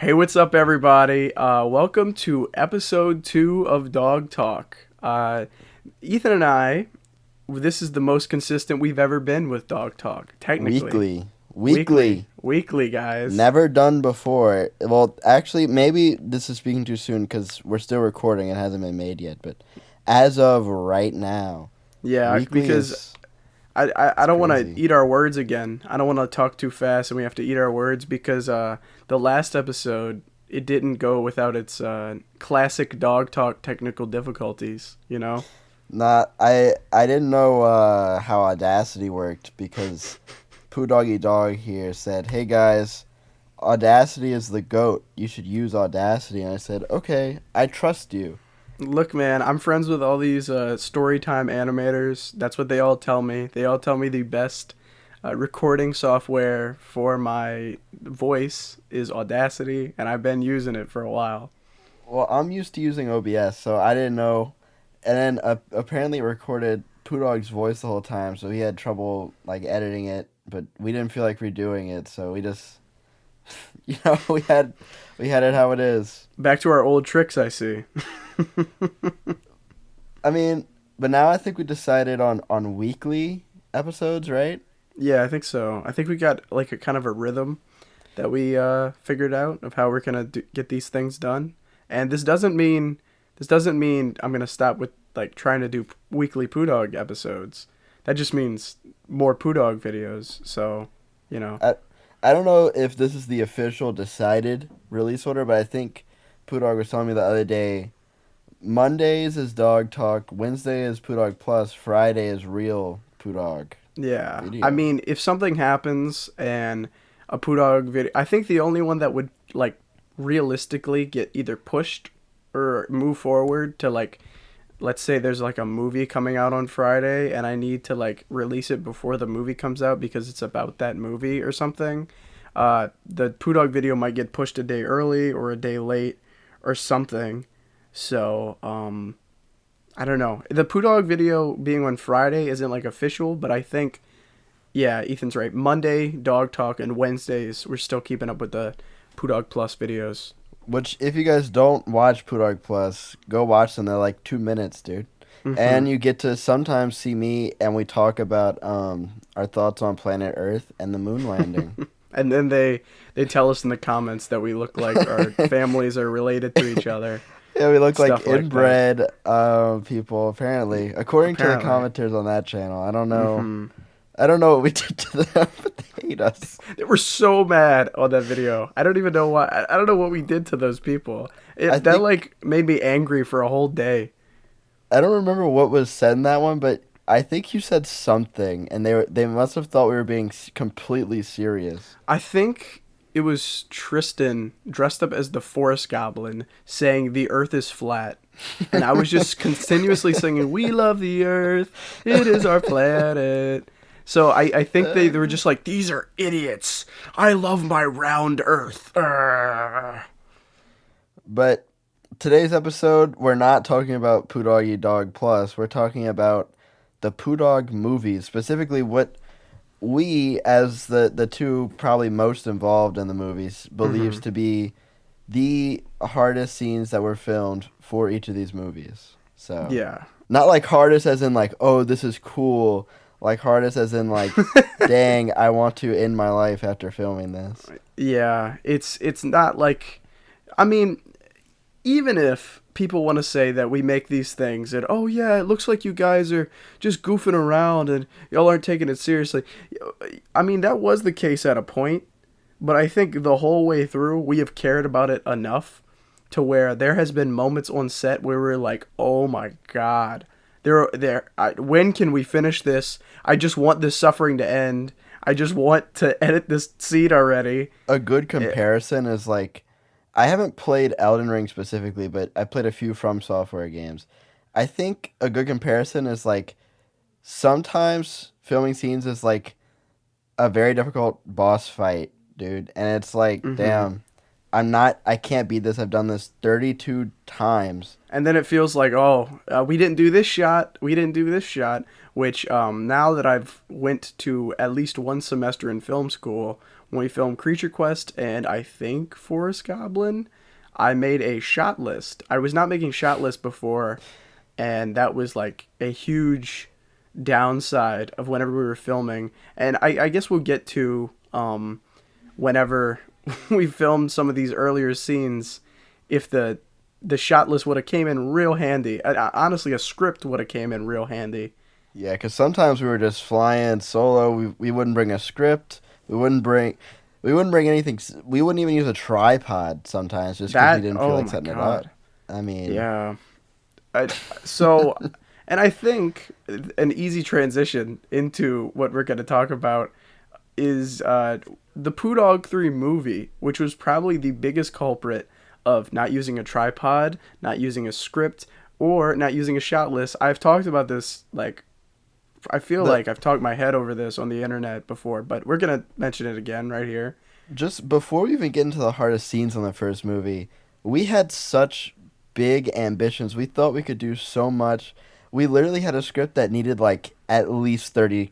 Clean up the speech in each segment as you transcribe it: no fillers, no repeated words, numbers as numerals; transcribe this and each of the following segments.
Hey, what's up, everybody? Welcome to episode 2 of Dawg Talk. Ethan and I, this is the most consistent we've ever been with Dawg Talk, technically. Weekly, guys. never done before. Well, actually, maybe this is speaking too soon because we're still recording. It hasn't been made yet, but as of right now, Yeah, weekly because is I it's don't want to crazy. eat our words again. I don't want to talk too fast and we have to eat our words because the last episode, it didn't go without its classic Dawg Talk technical difficulties, you know? Not I didn't know how Audacity worked because Poodawg3 here said, "Hey guys, Audacity is the goat. You should use Audacity." And I said, "Okay, I trust you." Look, man, I'm friends with all these storytime animators. That's what they all tell me. They all tell me the best recording software for my voice is Audacity, and I've been using it for a while. Well, I'm used to using OBS, so I didn't know. And then apparently it recorded Poodawg's voice the whole time, so he had trouble like editing it. But we didn't feel like redoing it, so we just, we had it how it is. Back to our old tricks, I see. I mean, but now I think we decided on weekly episodes, right? Yeah, I think so. I think we got like a kind of a rhythm that we figured out of how we're gonna get these things done. And this doesn't mean I'm gonna stop with like trying to do weekly Poodawg episodes. That just means more Poodawg videos. So, you know. I don't know if this is the official decided release order, but I think Poodawg was telling me the other day Mondays is Dawg Talk, Wednesday is Poodawg Plus, Friday is real Poodawg Yeah. I video. mean, if something happens and a Poodawg video, I think the only one that would like realistically get either pushed or move forward to like, let's say there's like a movie coming out on Friday and I need to like release it before the movie comes out because it's about that movie or something. The Poodawg video might get pushed a day early or a day late or something. So, I don't know. The Poodawg video being on Friday isn't like official, but I think, yeah, Ethan's right. Monday, Dawg Talk, and Wednesdays, we're still keeping up with the Poodawg Plus videos. Which, if you guys don't watch Poodawg Plus, go watch them. They're like 2 minutes, dude. Hmm. And you get to sometimes see me and we talk about our thoughts on planet Earth and the moon landing. And then they tell us in the comments that we look like our families are related to each other. Yeah, we look like Stuff like that. inbred people, apparently. According to the Apparently. commenters on that channel. I don't know. Hmm. I don't know what we did to them, but they hate us. They were so mad on that video. I don't even know why. I don't know what we did to those people. I That think like made me angry for a whole day. I don't remember what was said in that one, but I think you said something, and they must have thought we were being completely serious. I think it was Tristan dressed up as the forest goblin saying the earth is flat. And I was just continuously singing, "We love the earth. It is our planet." So I think they were just like, "These are idiots. I love my round earth." Urgh. But today's episode, we're not talking about Poodawg Dog Plus. We're talking about the Poodawg movies, specifically what we, as the two probably most involved in the movies, believes Hmm. to be the hardest scenes that were filmed for each of these movies. So, Yeah. not like hardest as in like, oh, this is cool. Like hardest as in like, dang, I want to end my life after filming this. Yeah, it's not like, I mean, even if people want to say that we make these things and oh yeah, it looks like you guys are just goofing around and y'all aren't taking it seriously. I mean, that was the case at a point, but I think the whole way through we have cared about it enough to where there has been moments on set where we're like, "Oh my god. When can we finish this? I just want this suffering to end. I just want to edit this scene already." A good Eh, comparison is like I haven't played Elden Ring specifically, but I played a few From Software games. I think a good comparison is like sometimes filming scenes is like a very difficult boss fight, dude, and it's like, mhm. damn, I can't beat this. I've done this 32 times. And then it feels like, oh, we didn't do this shot, we didn't do this shot. Which now that I've went to at least one semester in film school, when we filmed Creature Quest and I think Forest Goblin, I made a shot list. I was not making shot lists before, and that was like a huge downside of whenever we were filming. And I guess we'll get to whenever we filmed some of these earlier scenes, if the shot list would have came in real handy. Honestly, a script would have came in real handy. Yeah, because sometimes we were just flying solo. We wouldn't bring a script. We wouldn't bring anything. We wouldn't even use a tripod sometimes just because we didn't feel like setting it up. I mean, yeah. So, and I think an easy transition into what we're going to talk about is the Poodawg3 movie, which was probably the biggest culprit of not using a tripod, not using a script, or not using a shot list. I've talked about this, like, I feel like I've talked my head over this on the internet before, but we're going to mention it again right here. Just before we even get into the hardest scenes on the first movie, we had such big ambitions. We thought we could do so much. We literally had a script that needed like at least 30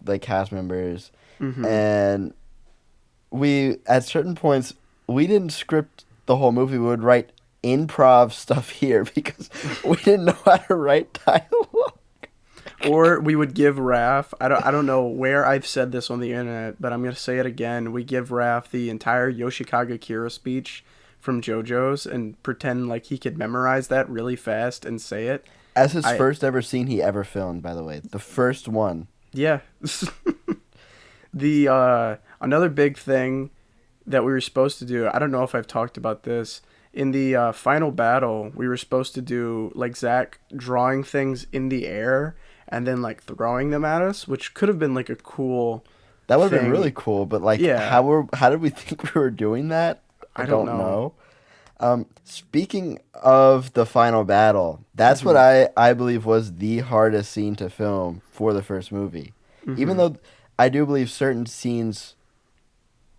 like cast members. Mm-hmm. And we at certain points we didn't script the whole movie. We would write improv stuff here because we didn't know how to write dialogue. Or we would give Raph, I don't know where I've said this on the internet, but I'm going to say it again. We give Raph the entire Yoshikage Kira speech from JoJo's and pretend like he could memorize that really fast and say it. As his first ever scene he ever filmed, by the way. The first one. Yeah. Another big thing that we were supposed to do, I don't know if I've talked about this, in the final battle, we were supposed to do like Zach drawing things in the air and then like throwing them at us, which could have been like a cool That would have been really cool, but like how did we think we were doing that? I don't know. Speaking of the final battle, that's what I believe was the hardest scene to film for the first movie. Mm-hmm. Even though I do believe certain scenes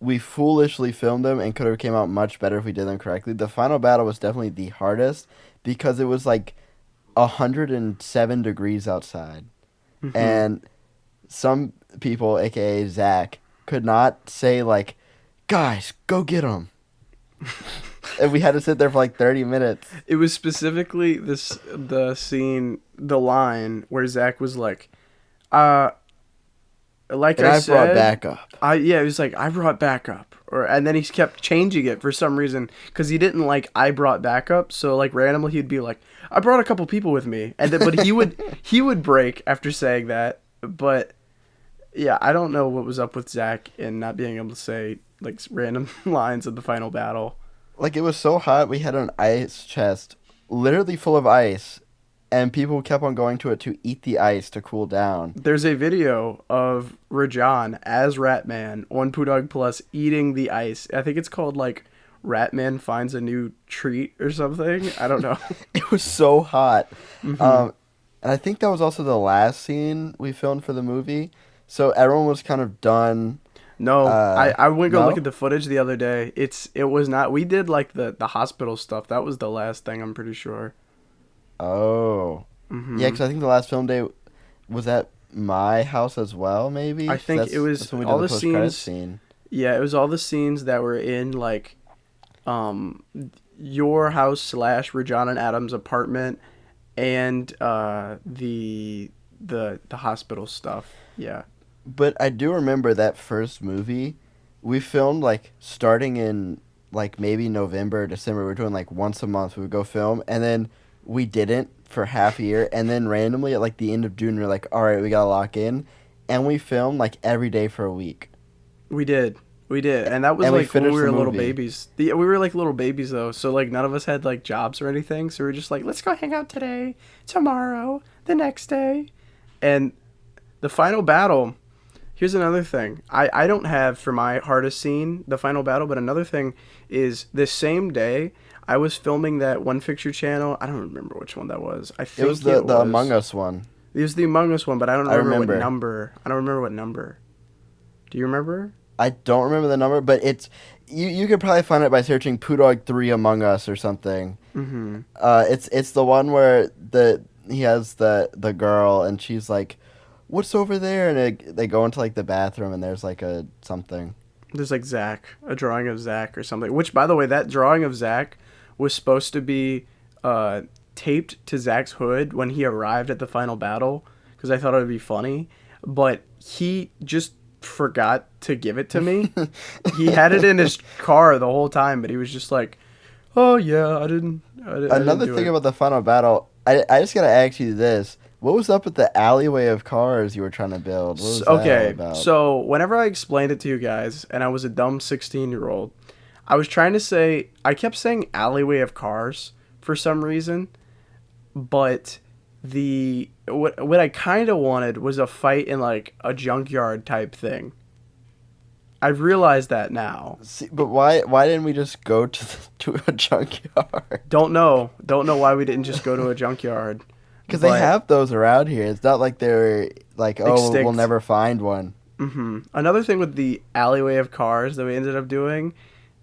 we foolishly filmed them and could have came out much better if we did them correctly. The final battle was definitely the hardest because it was like 107 degrees outside. Mm-hmm. And some people, aka Zach, could not say like, guys, go get him. And we had to sit there for like 30 minutes. It was specifically the scene, the line where Zach was like, like I said, brought backup. It was like, I brought backup. And then he kept changing it for some reason because he didn't like, I brought backup. So like randomly he'd be like, I brought a couple people with me. And then, but he would break after saying that. But yeah, I don't know what was up with Zach and not being able to say like random lines of the final battle. Like, it was so hot, we had an ice chest literally full of ice, and people kept on going to it to eat the ice to cool down. There's a video of Rajan as Ratman on Poodawg Plus eating the ice. I think it's called, like, Ratman Finds a New Treat or something. I don't know. It was so hot. Mm-hmm. And I think that was also the last scene we filmed for the movie. So everyone was kind of done. No, I went to go look at the footage the other day. It was not. We did like the hospital stuff. That was the last thing, I'm pretty sure. Oh. Mm-hmm. Yeah, because I think the last film day was at my house as well, maybe? I think it was all the scenes. Yeah, it was all the scenes that were in like your house / Rajan and Adam's apartment and the hospital stuff. Yeah. But I do remember that first movie, we filmed, like, starting in, like, maybe November, December. We were doing, like, once a month. We would go film, and then we didn't for half a year. And then randomly, at, like, the end of June, we were like, all right, we got to lock in. And we filmed, like, every day for a week. We did. And that was, like, when we were little babies. We were, like, little babies, though. So, like, none of us had, like, jobs or anything. So we were just like, let's go hang out today, tomorrow, the next day. And the final battle... Here's another thing. I don't have for my hardest scene the final battle, but another thing is this same day I was filming that One Picture channel. I don't remember which one that was. I think it was the Among Us one. It was the Among Us one, but I don't remember what number. I don't remember what number. Do you remember? I don't remember the number, but it's you could probably find it by searching Poodawg3 Among Us or something. Mm-hmm. It's the one where he has the girl and she's like, what's over there? And they go into, like, the bathroom, and there's, like, a something. There's like a drawing of Zach or something. Which, by the way, that drawing of Zach was supposed to be taped to Zach's hood when he arrived at the final battle, because I thought it would be funny. But he just forgot to give it to me. He had it in his car the whole time, but he was just like, "Oh yeah, I didn't." Another thing about the final battle, I just gotta ask you this: what was up with the alleyway of cars you were trying to build? What was that all about? So whenever I explained it to you guys, and I was a dumb 16-year-old, I was trying to say, I kept saying alleyway of cars for some reason, but what I kind of wanted was a fight in like a junkyard type thing. I've realized that now. See, but why didn't we just go to a junkyard? Don't know why we didn't just go to a junkyard. Because they have those around here. It's not like they're like, oh, extinct. we'll never find one. Mm-hmm. Another thing with the alleyway of cars that we ended up doing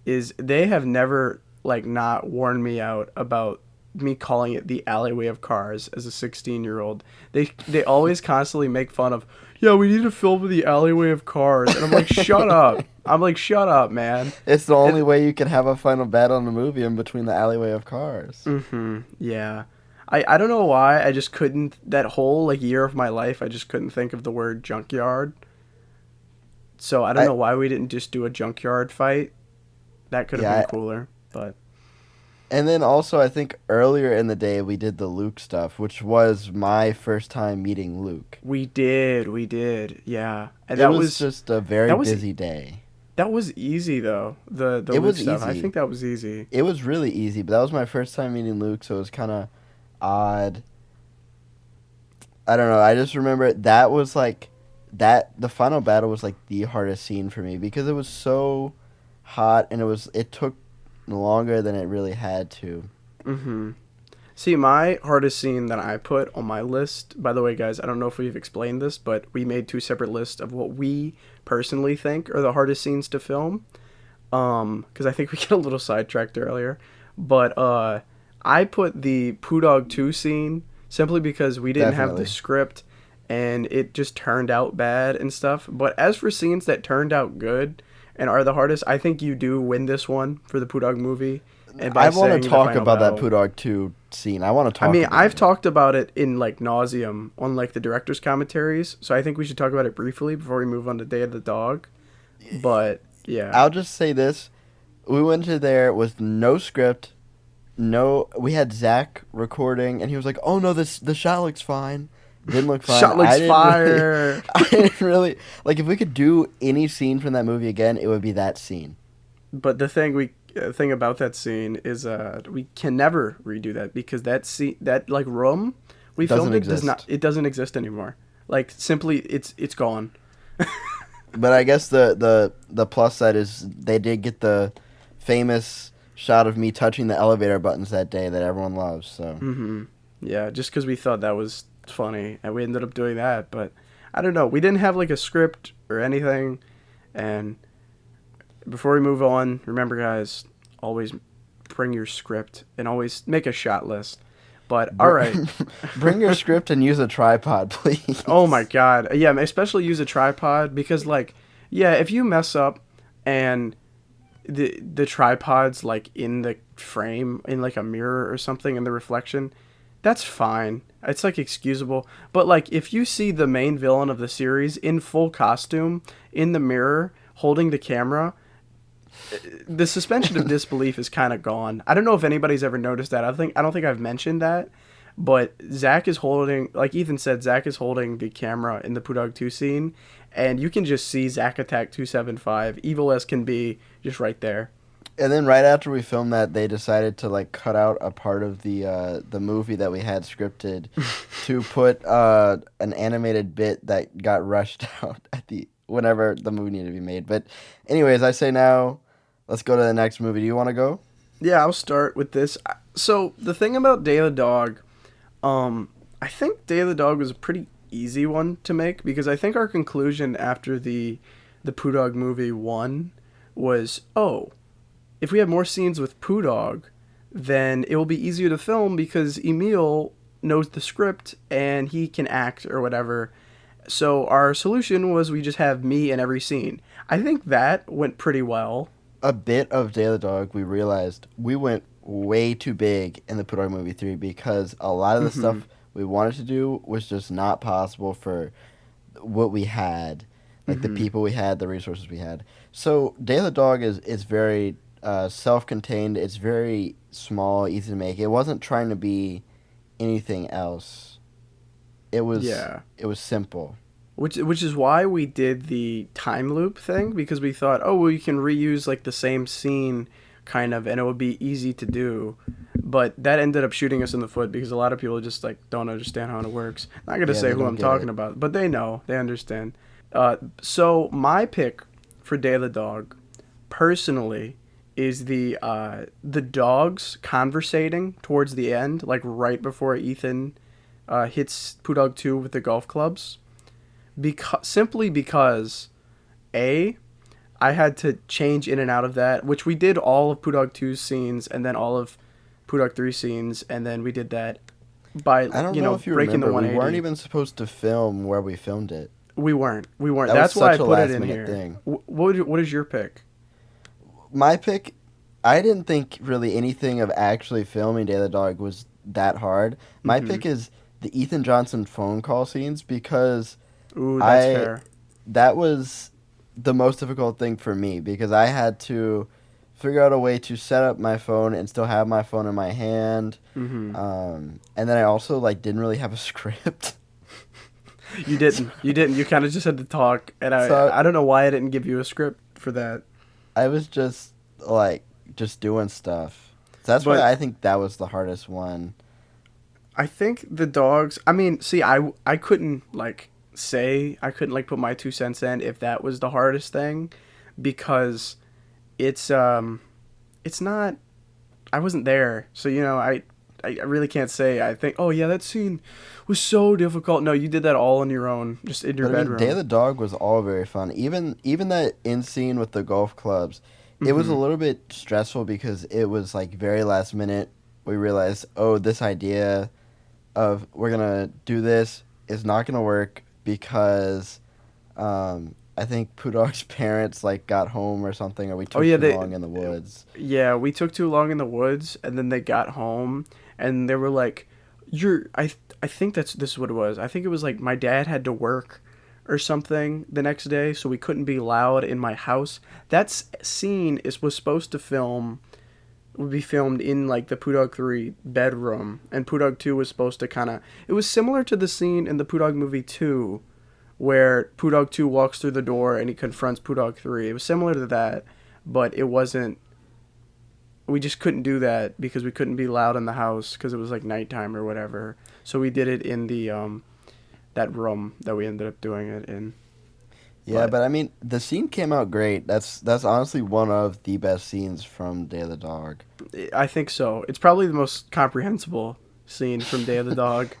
is they have never like not warned me out about me calling it the alleyway of cars as a 16-year-old. They always constantly make fun of, yeah, we need to film the alleyway of cars, and I'm like, shut up. I'm like, shut up, man. It's the only way you can have a final battle in the movie in between the alleyway of cars. Mm-hmm. Yeah. I don't know why, I just couldn't, that whole like year of my life, I just couldn't think of the word junkyard. So I don't know why we didn't just do a junkyard fight. That could have been cooler, but... And then also, I think earlier in the day, we did the Luke stuff, which was my first time meeting Luke. We did, yeah. And that was just a very busy day. That was easy, though, the Luke stuff. Easy. I think that was easy. It was really easy, but that was my first time meeting Luke, so it was kind of odd. I don't know, I just remember that was like... the final battle was like the hardest scene for me, because it was so hot, and it took longer than it really had to. Mm-hmm. See, my hardest scene that I put on my list, by the way, guys, I don't know if we've explained this, but we made 2 separate lists of what we personally think are the hardest scenes to film, because I think we get a little sidetracked earlier, but I put the Poodawg 2 scene simply because we didn't have the script, and it just turned out bad and stuff. But as for scenes that turned out good and are the hardest, I think you do win this one for the Poodawg movie. And I want to talk about that Poodawg 2 scene. I've talked about it in like nauseum on like the director's commentaries, so I think we should talk about it briefly before we move on to Day of the Dog. But yeah, I'll just say this: we went to there with no script. We had Zach recording, and he was like, "Oh no, the shot looks fine." Didn't look fine. Shot looks fire. I didn't really like. If we could do any scene from that movie again, it would be that scene. But the thing about that scene is, we can never redo that, because that scene, that like room we filmed it doesn't exist anymore. Like, simply, it's gone. But I guess the plus side is they did get the famous shot of me touching the elevator buttons that day that everyone loves. So. Mm-hmm. Yeah, just because we thought that was funny, and we ended up doing that. But I don't know, we didn't have like a script or anything. And before we move on, remember, guys, always bring your script and always make a shot list. But all right, bring your script and use a tripod, please. Oh my god, yeah, especially use a tripod, because like, yeah, if you mess up and the tripod's like in the frame, in like a mirror or something, in the reflection, that's fine. It's like excusable. But like, if you see the main villain of the series in full costume in the mirror holding the camera, the suspension of disbelief is kind of gone. I don't know if anybody's ever noticed that. I don't think I've mentioned that, but Zach is holding, like Ethan said, Zach is holding the camera in the Poodawg 2 scene, and you can just see Zach Attack 275, evil as can be, just right there. And then right after we filmed that, they decided to like cut out a part of the movie that we had scripted to put an animated bit that got rushed out whenever the movie needed to be made. But anyways, I say now, let's go to the next movie. Do you want to go? Yeah, I'll start with this. So the thing about Day of the Dog, I think Day of the Dog was a pretty easy one to make, because I think our conclusion after the Poodawg movie 1 was, if we have more scenes with Poodawg, then it will be easier to film because Emil knows the script and he can act or whatever. So our solution was we just have me in every scene. I think that went pretty well. A bit of Day of the Dog, we realized we went way too big in the Poodawg3 because a lot of the Hmm. stuff we wanted to do was just not possible for what we had, like the Hmm. people we had, the resources we had. So Day of the Dog is very self-contained. It's very small, easy to make. It wasn't trying to be anything else. Yeah. It was simple. Which is why we did the time loop thing, because we thought, oh, well, you can reuse like the same scene kind of and it would be easy to do. But that ended up shooting us in the foot because a lot of people just like don't understand how it works. Not going to Yeah, say they who don't I'm get talking it. about, but they know, they understand. So my pick for Day of the Dog personally is the dogs conversating towards the end, like right before Ethan hits Poodawg 2 with the golf clubs. Simply because a I had to change in and out of that, which we did all of Poodawg 2's scenes and then all of Poodawg 3 scenes, and then we did that by I don't know if you breaking the remember, we weren't 180. even supposed to film where we filmed it. We weren't. That was That's why I such a put it last in minute here. thing. What is your pick? My pick, I didn't think really anything of actually filming Day of the Dog was that hard. My Hmm. pick is the Ethan Johnson phone call scenes because Ooh, that's I fair. that was the most difficult thing for me because I had to figure out a way to set up my phone and still have my phone in my hand. Hmm. And then I also like didn't really have a script. You So, didn't. You didn't. You kind of just had to talk, and so I don't know why I didn't give you a script for that. I was just like just doing stuff. So that's why But I think that was the hardest one. I think the dogs. I mean, see, I couldn't like say I couldn't like put my 2 cents in if that was the hardest thing, because it's not. I wasn't there, so I really can't say. I think, oh yeah, that scene was so difficult. No, you did that all on your own, just in your But I mean, Day of bedroom. the Dog was all very fun. Even that end scene with the golf clubs, it was a Hmm. little bit stressful because it was like very last minute. We realized, oh, this idea of we're gonna do this is not gonna work because I think Poodog's parents like got home or something, or we Oh took yeah, too long in the woods. we took too long in the woods, and then they got home, and they were like, "You're I think this is what it was. I think it was like my dad had to work or something the next day, so we couldn't be loud in my house." Scene was supposed to film would be filmed in like the Poodawg 3 bedroom, and Poodawg 2 was supposed to kind of. It was similar to the scene in the Poodawg movie 2, where Poodawg 2 walks through the door and he confronts Poodawg 3. It was similar to that, but it wasn't. We just couldn't do that because we couldn't be loud in the house because it was like nighttime or whatever. So we did it in the that room that we ended up doing it in. Yeah, But but I mean, the scene came out great. That's honestly one of the best scenes from Day of the Dog. I think so. It's probably the most comprehensible scene from Day of the Dog.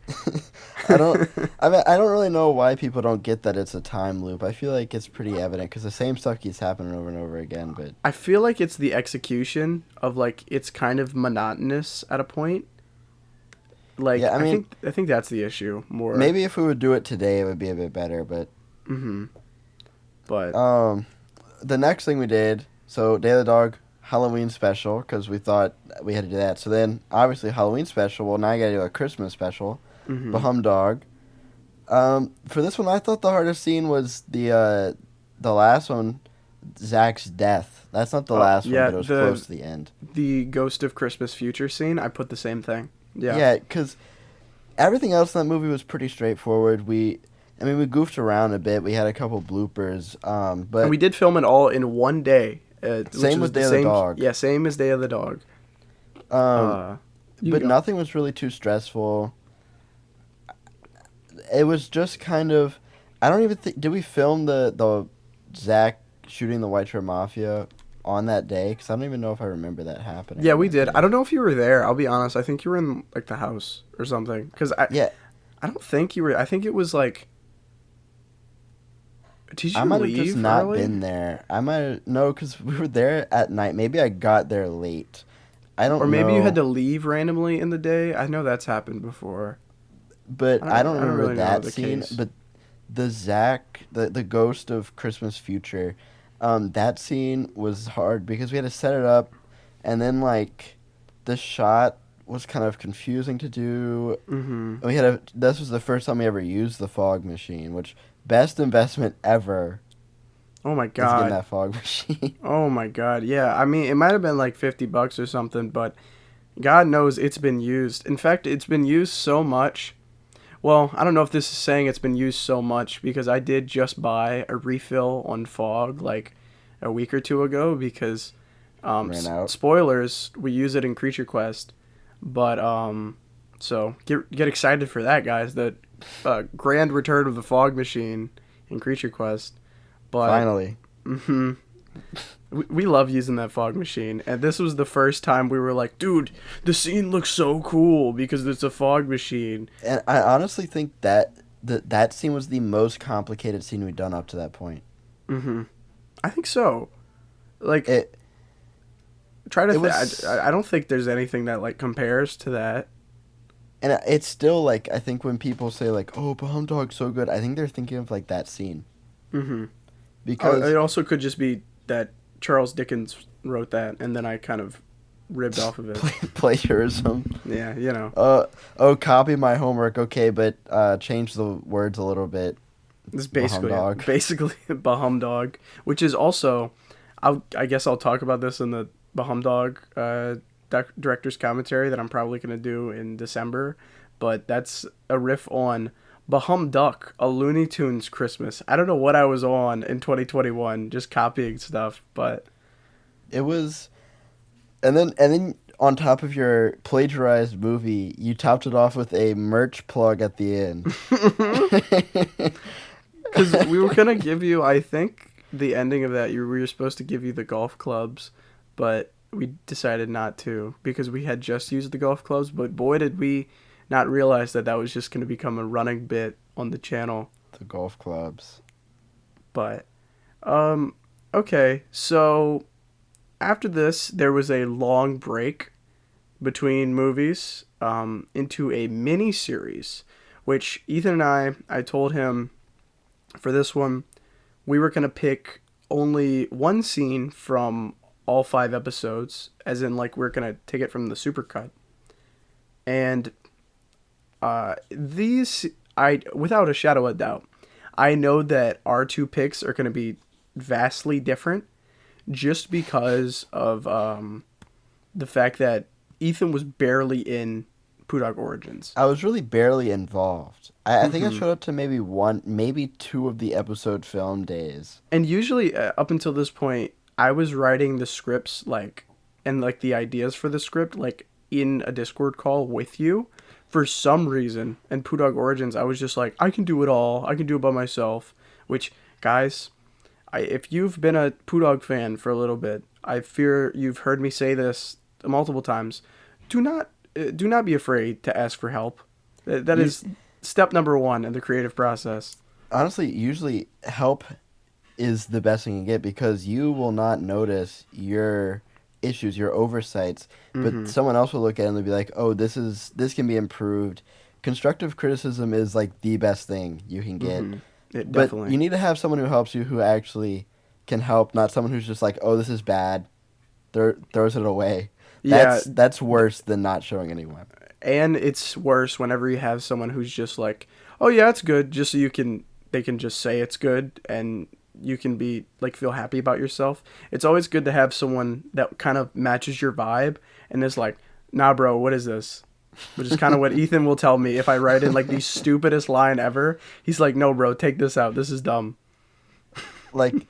I don't. I mean, I don't really know why people don't get that it's a time loop. I feel like it's pretty evident because the same stuff keeps happening over and over again. But I feel like it's the execution of like it's kind of monotonous at a point. Like yeah, I mean, I think that's the issue more. maybe if we would do it today, it would be a bit better. But Mhm. But um, the next thing we did, so Day of the Dog Halloween special because we thought we had to do that. So then obviously Halloween special. Well, now I got to do a Christmas special, the mhm. Hum-Dawg. For this one, I thought the hardest scene was the last one, Zach's death. That's not the Oh, last one, yeah, but it was close to the end. the Ghost of Christmas Future scene, I put the same thing. Yeah. Yeah, because everything else in that movie was pretty straightforward. I mean, we goofed around a bit. We had a couple bloopers, And but we did film it all in one day, which same was with the Day of the same. Dog. Yeah, same as Day of the Dog. Um, Uh, you can but go. nothing was really too stressful. It was just kind of. I don't even think. Did we film the Zach shooting the White Shirt Mafia on that day? Because I don't even know if I remember that happening Yeah, on we that did. I day. don't know if you were there. I'll be honest. I think you were in like the house or something. Cause Yeah, I don't think you were. I think it was like. Did I you might have just leave not early? been there. I might have, no, because we were there at night. Maybe I got there late. I Or don't maybe you had know, to leave randomly in the day. I know that's happened before. but I don't I don't remember really know that the scene. case. But the Zach, the ghost of Christmas Future, that scene was hard because we had to set it up, and then like the shot was kind of confusing to do. Mm-hmm. This was the first time we ever used the fog machine, which best investment ever Oh my is getting god. that fog machine. Oh my god. Yeah, I mean, it might have been like $50 or something, but God knows it's been used. In fact, it's been used so much. Well, I don't know if this is saying it's been used so much because I did just buy a refill on fog like a week or two ago because Ran out. spoilers, we use it in Creature Quest. But so get excited for that, guys. The grand return of the fog machine in Creature Quest. But Finally. hmm we love using that fog machine, and this was the first time we were like, dude, the scene looks so cool because it's a fog machine. And I honestly think that scene was the most complicated scene we'd done up to that point. I think so. Like, It try to. it was I don't think there's anything that like compares to that. and it's still like I think when people say like, "Oh, but Hum-Dawg's so good," I think they're thinking of like that scene because It also could just be that Charles Dickens wrote that, and then I kind of ribbed off of it. plagiarism. Yeah, you know. Copy my homework, okay, but change the words a little bit. This is basically Hum-Dawg. basically Hum-Dawg, which is also, I guess I'll talk about this in the Hum-Dawg director's commentary that I'm probably gonna do in December, but that's a riff on Hum-Duck, a Looney Tunes Christmas. I don't know what I was on in 2021, just copying stuff, but It was, and then on top of your plagiarized movie, you topped it off with a merch plug at the end. because we were gonna give you, I think the ending of that, we were supposed to give you the golf clubs, but we decided not to because we had just used the golf clubs. But boy, did we not realize that that was just going to become a running bit on the channel. The golf clubs. But okay, so after this there was a long break between movies into a mini series, which Ethan and I told him for this one we were going to pick only one scene from all 5 episodes, as in like we're going to take it from the supercut. And these, I without a shadow of doubt, I know that our 2 picks are going to be vastly different just because of the fact that Ethan was barely in Poodawg Origins. I was really barely involved. I think I showed up to maybe 1, maybe 2 of the episode film days. And usually, up until this point, I was writing the scripts and the ideas for the script in a Discord call with you. For some reason, in Poodawg Origins, I was just like, I can do it all. I can do it by myself. Which, guys, if you've been a Poodawg fan for a little bit, I fear you've heard me say this multiple times. Do not be afraid to ask for help. That is step number 1 in the creative process. Honestly, usually help is the best thing you can get because you will not notice your issues, your oversights, but someone else will look at it and they'll be like, "Oh, this can be improved." Constructive criticism is like the best thing you can get. It But definitely. you need to have someone who helps you who actually can help, not someone who's just like, "Oh, this is bad," throws it away. Yeah. That's worse than not showing anyone. And it's worse whenever you have someone who's just like, "Oh yeah, it's good," just so they can just say it's good and you can be feel happy about yourself. It's always good to have someone that kind of matches your vibe and is like, "Nah, bro, what is this?" Which is kind of what Ethan will tell me if I write in the stupidest line ever. He's like, "No, bro, take this out. This is dumb." Like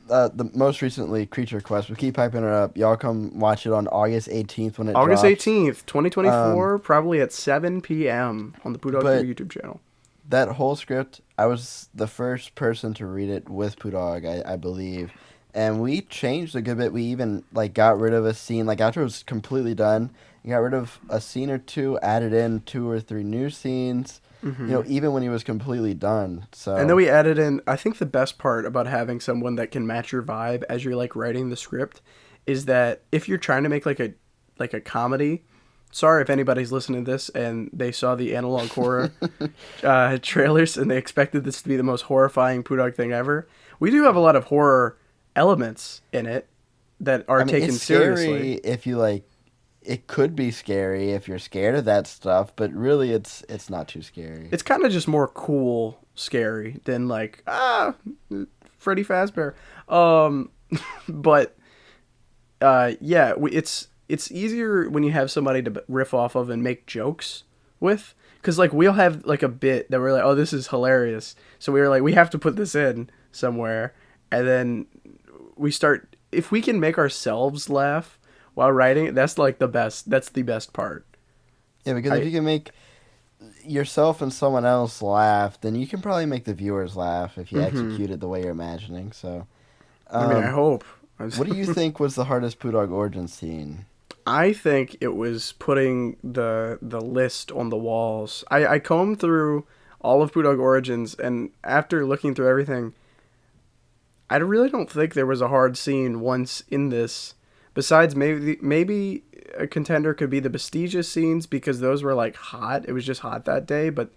the most recently Creature Quest. We keep hyping it up. Y'all come watch it on August 18th when it August drops. 18th, 2024, probably at 7 p.m. on the Poodawg3 YouTube channel. That whole script, I was the first person to read it with Poodawg, I believe. And we changed a good bit. We even got rid of a scene. After it was completely done, we got rid of a scene or 2, added in 2 or 3 new scenes. Even when he was completely done. So And then we added in, I think the best part about having someone that can match your vibe as you're writing the script is that if you're trying to make a comedy, sorry if anybody's listening to this and they saw the analog horror trailers and they expected this to be the most horrifying Poodawg thing ever. We do have a lot of horror elements in it that are taken it's seriously. Scary if you like. It could be scary if you're scared of that stuff, but really, it's not too scary. It's kind of just more cool scary than like Freddy Fazbear. But yeah, it's easier when you have somebody to riff off of and make jokes with. Because, like, we'll have, like, a bit that we're like, oh, this is hilarious. So we were like, we have to put this in somewhere. And then we start... If we can make ourselves laugh while writing it, that's, like, the best. That's the best part. Yeah, because if you can make yourself and someone else laugh, then you can probably make the viewers laugh if you execute it the way you're imagining. So, I mean, I hope. What do you think was the hardest Poodawg Origins scene? I think it was putting the list on the walls. I combed through all of Poodawg Origins, and after looking through everything, I really don't think there was a hard scene once in this. Besides, maybe a contender could be the prestigious scenes, because those were like hot. It was just hot that day. But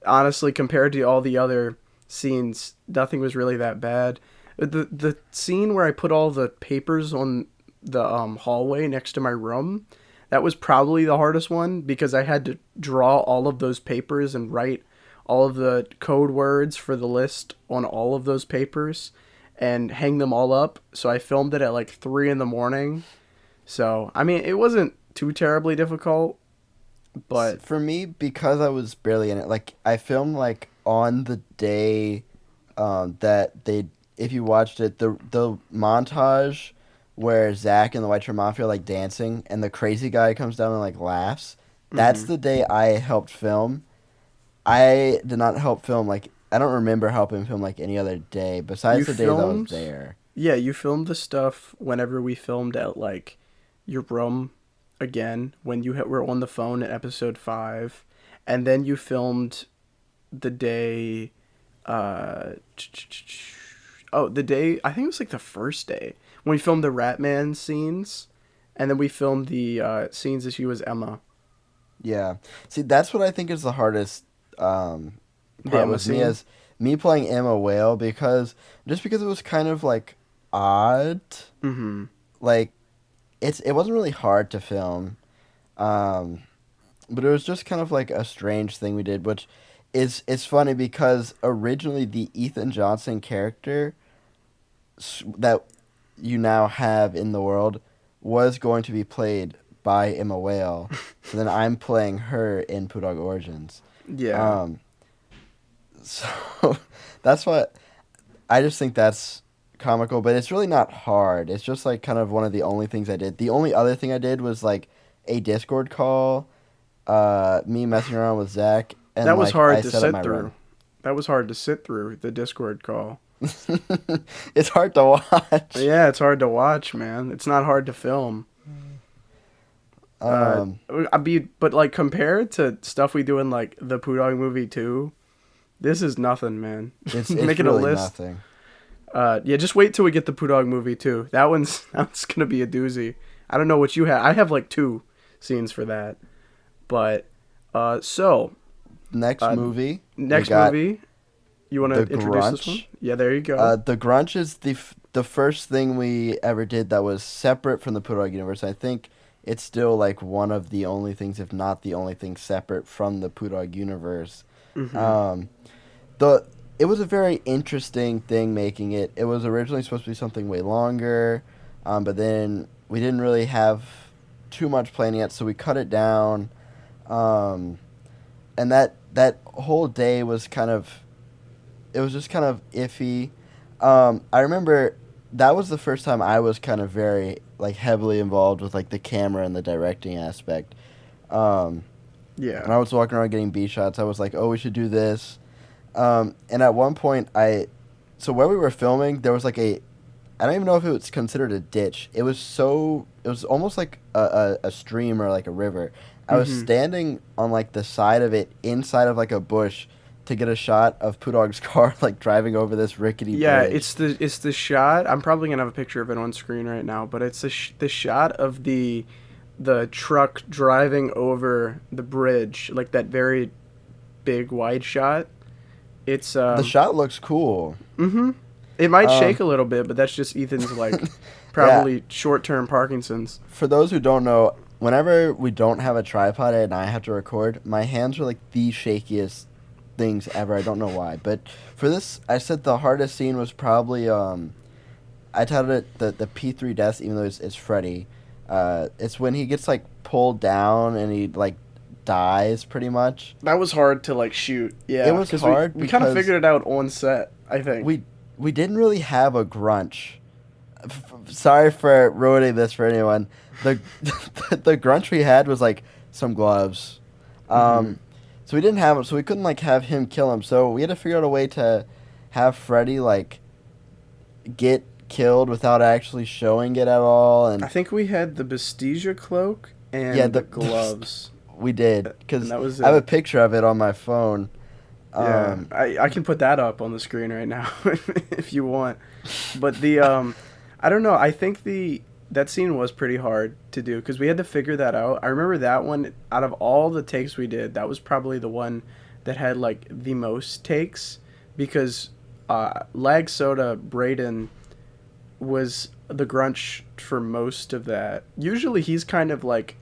honestly, compared to all the other scenes, nothing was really that bad. The scene where I put all the papers on the hallway next to my room, that was probably the hardest one, because I had to draw all of those papers and write all of the code words for the list on all of those papers and hang them all up. So I filmed it at like 3 a.m. So, I mean, it wasn't too terribly difficult, but for me, because I was barely in it, like, I filmed like on the day that they, if you watched it, the montage where Zach and the White Shirt Mafia are like dancing and the crazy guy comes down and like laughs. That's the day I helped film. I did not help film, like, I don't remember helping film like any other day besides the days I was there. Yeah, you filmed the stuff whenever we filmed at like your room again, when you were on the phone at episode 5, and then you filmed the day the day, I think it was like the first day, when we filmed the Ratman scenes, and then we filmed the scenes as you as Emma. Yeah. See, that's what I think is the hardest part with me playing Emma Whale, because it was kind of like odd. Mm-hmm. Like, it wasn't really hard to film, but it was just kind of like a strange thing we did, which it's funny because originally the Ethan Johnson character that you now have in the world was going to be played by Emma Whale. So then I'm playing her in Poodawg Origins. Yeah. So that's what I just think that's comical, but it's really not hard. It's just like kind of one of the only things I did. The only other thing I did was like a Discord call, me messing around with Zach, and that was like, hard I to set up sit my through. run. That was hard to sit through, the Discord call. It's hard to watch. Yeah, it's hard to watch, man. It's not hard to film. But like, compared to stuff we do in like the Poodawg movie 2, this is nothing, man. It's making really a list. Nothing. Yeah, just wait till we get the Poodawg movie 2. That one's gonna be a doozy. I don't know what you have. I have like 2 scenes for that. But so next movie. You want to introduce this one? Yeah, there you go. The Grunch is the first thing we ever did that was separate from the Poodawg universe. I think it's still like one of the only things, if not the only thing, separate from the Poodawg universe. Mm-hmm. It was a very interesting thing making it. It was originally supposed to be something way longer, but then we didn't really have too much planning yet, so we cut it down. And that whole day was just kind of iffy. I remember that was the first time I was kind of very like heavily involved with like the camera and the directing aspect. Yeah. And I was walking around getting B shots. I was like, oh, we should do this. And at one point so where we were filming, there was like I don't even know if it was considered a ditch. It was almost like a stream or like a river. I was standing on like the side of it, inside of like a bush, to get a shot of Poodawg's car like driving over this rickety bridge. Yeah, it's the shot. I'm probably gonna have a picture of it on screen right now, but it's the shot of the the truck driving over the bridge, like that very big wide shot. It's The shot looks cool. Mm-hmm. It might Um, shake a little bit, but that's just Ethan's like Yeah. probably short-term Parkinson's. For those who don't know, whenever we don't have a tripod and I have to record, my hands are like the shakiest things ever. I don't know why. But for this, I said the hardest scene was probably, I titled it the P3 deaths, even though it's Freddy. It's when he gets like pulled down and he like dies pretty much. That was hard to like shoot. Yeah, It was 'cause hard We kind of because figured it out on set, I think. We didn't really have a Grunch. Sorry for ruining this for anyone. The the Grunch we had was like some gloves. So we didn't have him, so we couldn't like have him kill him. So we had to figure out a way to have Freddy like get killed without actually showing it at all. And I think we had the Bestia cloak and Yeah, the the- gloves. we did because And that was I have it. a picture of it on my phone. Yeah, I can put that up on the screen right now if you want. But the I don't know. I think that scene was pretty hard to do because we had to figure that out. I remember that one out of all the takes we did, that was probably the one that had like the most takes because Lag Soda Brayden was the Grunch for most of that. Usually he's kind of like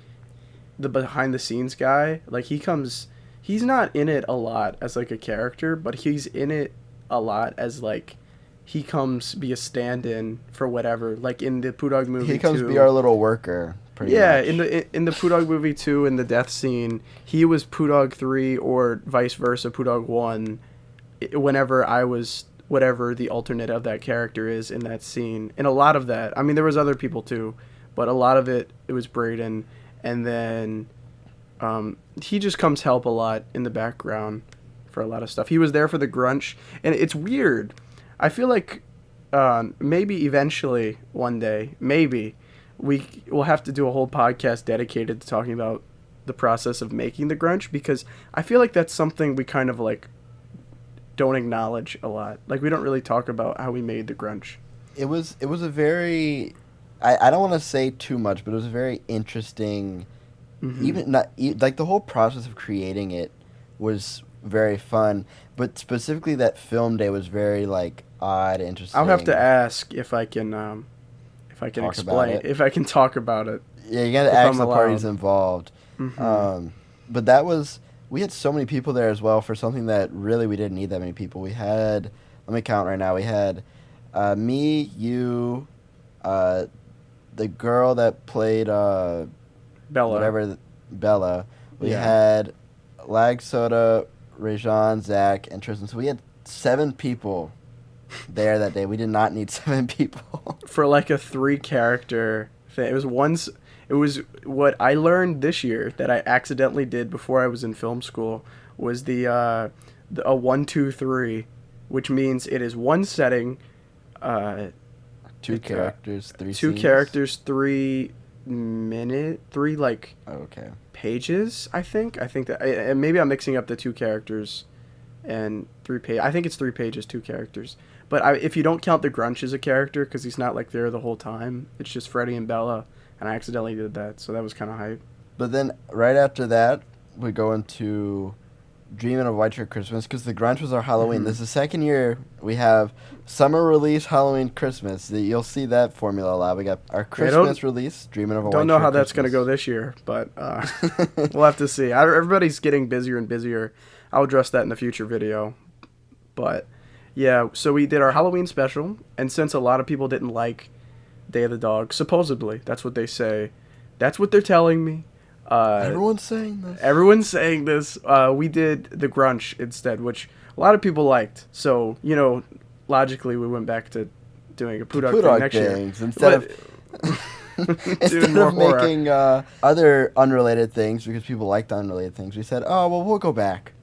the behind the scenes guy. Like he's not in it a lot as like a character, but he's in it a lot as like he comes be a stand-in for whatever. Like in the Poodawg movie, He comes 2, be our little worker. Pretty much. in the Poodawg movie 2, in the death scene, he was Poodawg3 or vice versa, Poodawg1. Whenever I was whatever the alternate of that character is in that scene, and a lot of that. I mean, there was other people too, but a lot of it was Brayden, and then he just comes help a lot in the background for a lot of stuff. He was there for the Grunch, and it's weird. I feel like maybe eventually one day, maybe we'll have to do a whole podcast dedicated to talking about the process of making the Grunch, because I feel like that's something we kind of like don't acknowledge a lot. Like we don't really talk about how we made the Grunch. It was a very, I don't want to say too much, but it was a very interesting. Even not like the whole process of creating it was very fun, but specifically that film day was very like odd, interesting. I'll have to ask if I can Talk about explain it. if I can talk about it. Yeah, you gotta if ask I'm the parties allowed. involved. But that was, we had so many people there as well for something that really we didn't need that many people. We had, let me count right now. We had me, you, the girl that played Bella. Bella. We Yeah. had Lag Soda, Rajan, Zach, and Tristan. So we had 7 people there that day. We did not need 7 people. For like a 3 character thing. It was what I learned this year that I accidentally did before I was in film school was a 1, 2, 3, which means it is one setting, 2 characters, 3 2 scenes. characters, 3 like Okay. pages, I think that, and maybe I'm mixing up the 2 characters and 3 pages. I think it's 3 pages, 2 characters. But if you don't count the Grunch as a character, because he's not like there the whole time, it's just Freddy and Bella, and I accidentally did that, so that was kind of hype. But then right after that, we go into Dreamin' of White Shirt Christmas, because the Grunch was our Halloween. This is the second year we have summer release, Halloween, Christmas. You'll see that formula a lot. We got our Christmas release, Dreamin' of a White Shirt Don't know how that's going to Christmas. go this year, but we'll have to see. Everybody's getting busier and busier. I'll address that in the future video. But yeah, so we did our Halloween special, and since a lot of people didn't like Day of the Dog, supposedly, that's what they say. That's what they're telling me. Everyone's saying this. Everyone's saying this. We did the Grunch instead, which a lot of people liked. So, logically, we went back to doing a Poodawg thing next year. Instead of horror. making other unrelated things, because people liked unrelated things, we said, oh, well, we'll go back.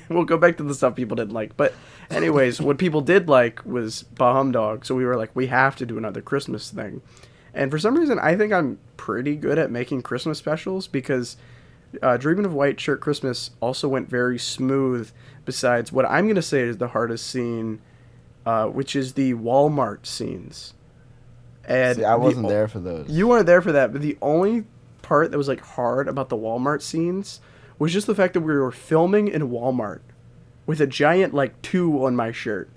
We'll go back to the stuff people didn't like. But anyways, what people did like was Hum-Dawg. So we were like, we have to do another Christmas thing. And for some reason, I think I'm pretty good at making Christmas specials, because Dreamin' of White Shirt Christmas also went very smooth, besides what I'm going to say is the hardest scene, which is the Walmart scenes. And See, I wasn't there for those. You weren't there for that, but the only part that was like hard about the Walmart scenes was just the fact that we were filming in Walmart with a giant like 2 on my shirt.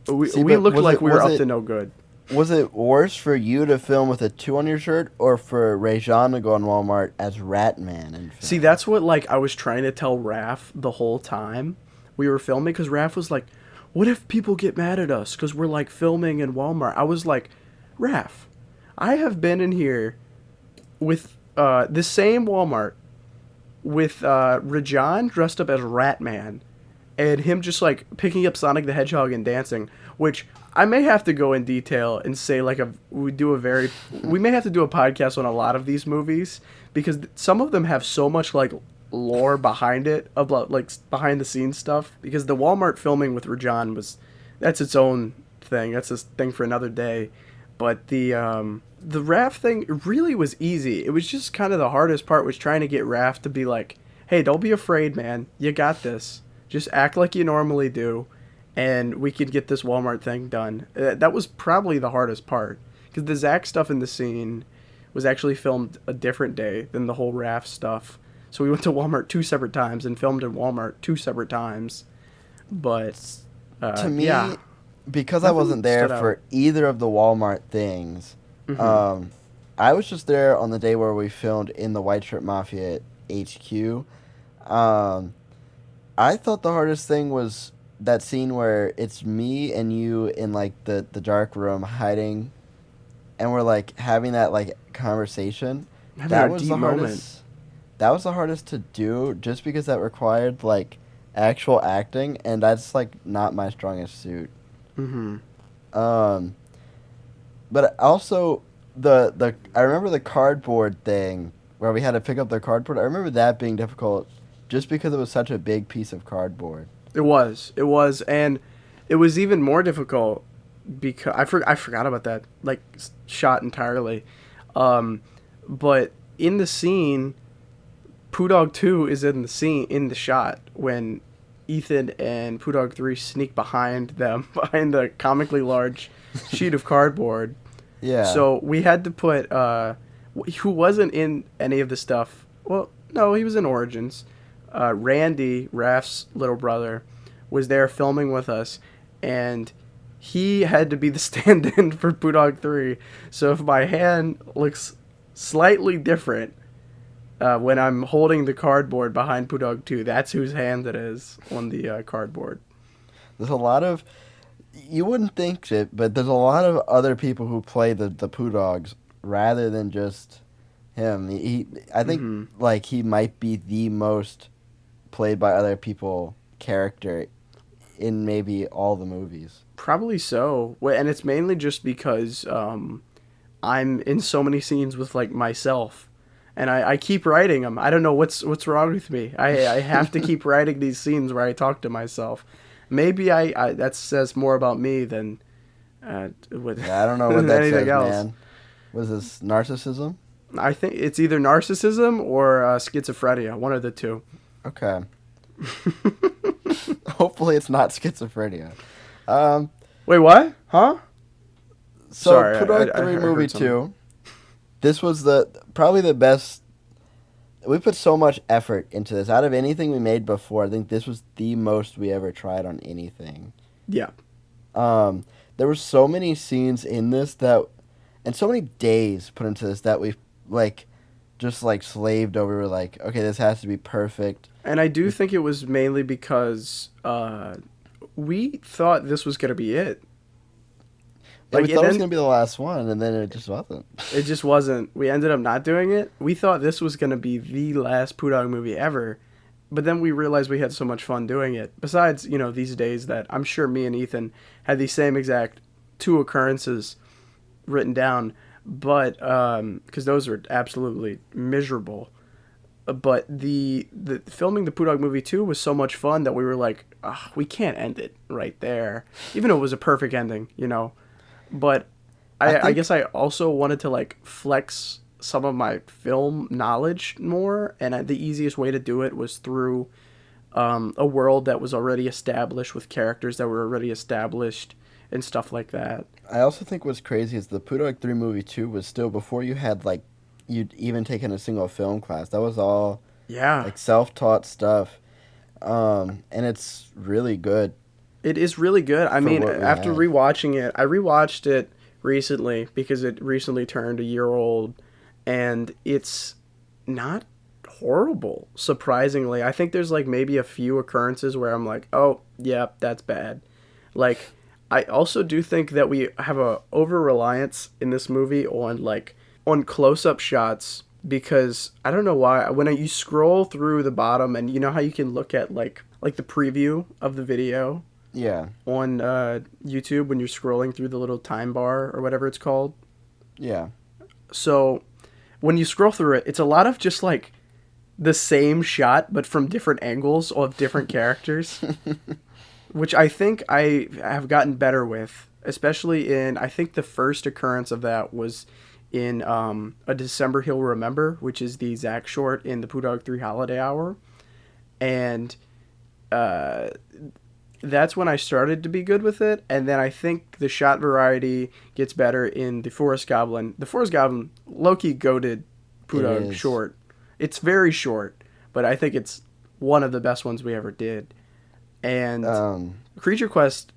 We looked like we were up to no good. Was it worse for you to film with a 2 on your shirt, or for Rajan to go on Walmart as Ratman and film? See, that's what like I was trying to tell Raph the whole time we were filming, because Raph was like, "What if people get mad at us because we're like filming in Walmart?" I was like, "Raph, I have been in here with the same Walmart with Rajan dressed up as Ratman, and him just like picking up Sonic the Hedgehog and dancing," which I may have to go in detail and say like we may have to do a podcast on a lot of these movies, because some of them have so much like lore behind it, about like behind the scenes stuff, because the Walmart filming with Rajan that's its own thing. That's a thing for another day. But the Raph thing really was easy. It was just kind of the hardest part was trying to get Raph to be like, "Hey, don't be afraid, man. You got this. Just act like you normally do, and we could get this Walmart thing done." That was probably the hardest part, because the Zach stuff in the scene was actually filmed a different day than the whole Raph stuff. So we went to Walmart 2 separate times and filmed in Walmart 2 separate times. But to me, yeah, because I wasn't there for either of the Walmart things, I was just there on the day where we filmed in the White Shirt Mafia HQ. I thought the hardest thing was that scene where it's me and you in like the dark room hiding, and we're like having that like conversation. That was the hardest. That was the hardest to do, just because that required like actual acting, and that's like not my strongest suit. But also I remember the cardboard thing where we had to pick up the cardboard. I remember that being difficult, just because it was such a big piece of cardboard. It was, and it was even more difficult because I forgot about that, like shot entirely. But in the scene, Poodawg 2 is in the shot when Ethan and Poodawg 3 sneak behind them, behind the comically large sheet of cardboard. Yeah. So we had to put who wasn't in any of the stuff. Well, no, he was in Origins. Randy, Raph's little brother, was there filming with us, and he had to be the stand-in for Poodawg 3. So if my hand looks slightly different when I'm holding the cardboard behind Poodawg 2, that's whose hand it is on the cardboard. There's a lot of, you wouldn't think it, but there's a lot of other people who play the Poodawgs rather than just him. I think like he might be the most played by other people character in maybe all the movies. Probably so. And it's mainly just because I'm in so many scenes with like myself, and I keep writing them. I don't know what's wrong with me. I have to keep writing these scenes where I talk to myself. Maybe I that says more about me than with I don't know what that anything says, else. man. Was this narcissism? I think it's either narcissism or schizophrenia, one of the two. Okay. Hopefully it's not schizophrenia. Wait, what? Huh? So Sorry, Poodawg3 Movie 2. This was probably the best. We put so much effort into this. Out of anything we made before, I think this was the most we ever tried on anything. Yeah. There were so many scenes in this and so many days put into this that we just slaved over. We were like, okay, this has to be perfect. And I do think it was mainly because we thought this was gonna be it. Like, we thought it was going to be the last one, and then it just wasn't. It just wasn't. We ended up not doing it. We thought this was going to be the last Poodawg movie ever, but then we realized we had so much fun doing it. Besides, these days that I'm sure me and Ethan had the same exact 2 occurrences written down, but because those were absolutely miserable. But the filming the Poodawg movie 2 was so much fun that we were like, we can't end it right there, even though it was a perfect ending, But I guess I also wanted to flex some of my film knowledge more, and the easiest way to do it was through a world that was already established with characters that were already established and stuff like that. I also think what's crazy is the Poodawg3 Movie 2 was still before you had you'd even taken a single film class. That was all Yeah. like self-taught stuff. And it's really good It is really good. I for mean, what we after had. rewatching it, I rewatched it recently because it recently turned a year old, and it's not horrible, surprisingly. I think there's like maybe a few occurrences where I'm like, oh, yeah, that's bad. Like, I also do think that we have a over reliance in this movie on close up shots because I don't know why when you scroll through the bottom and you know how you can look at like the preview of the video Yeah. on YouTube when you're scrolling through the little time bar or whatever it's called. Yeah. So when you scroll through it, it's a lot of just like the same shot but from different angles of different characters, which I think I have gotten better with, especially in I think the first occurrence of that was in A December He'll Remember, which is the Zach short in the Poodawg3 Holiday Hour. And that's when I started to be good with it, and then I think the shot variety gets better in the Forest Goblin. The Forest Goblin, low-key goated Poodawg short. It's very short, but I think it's one of the best ones we ever did. And Creature Quest,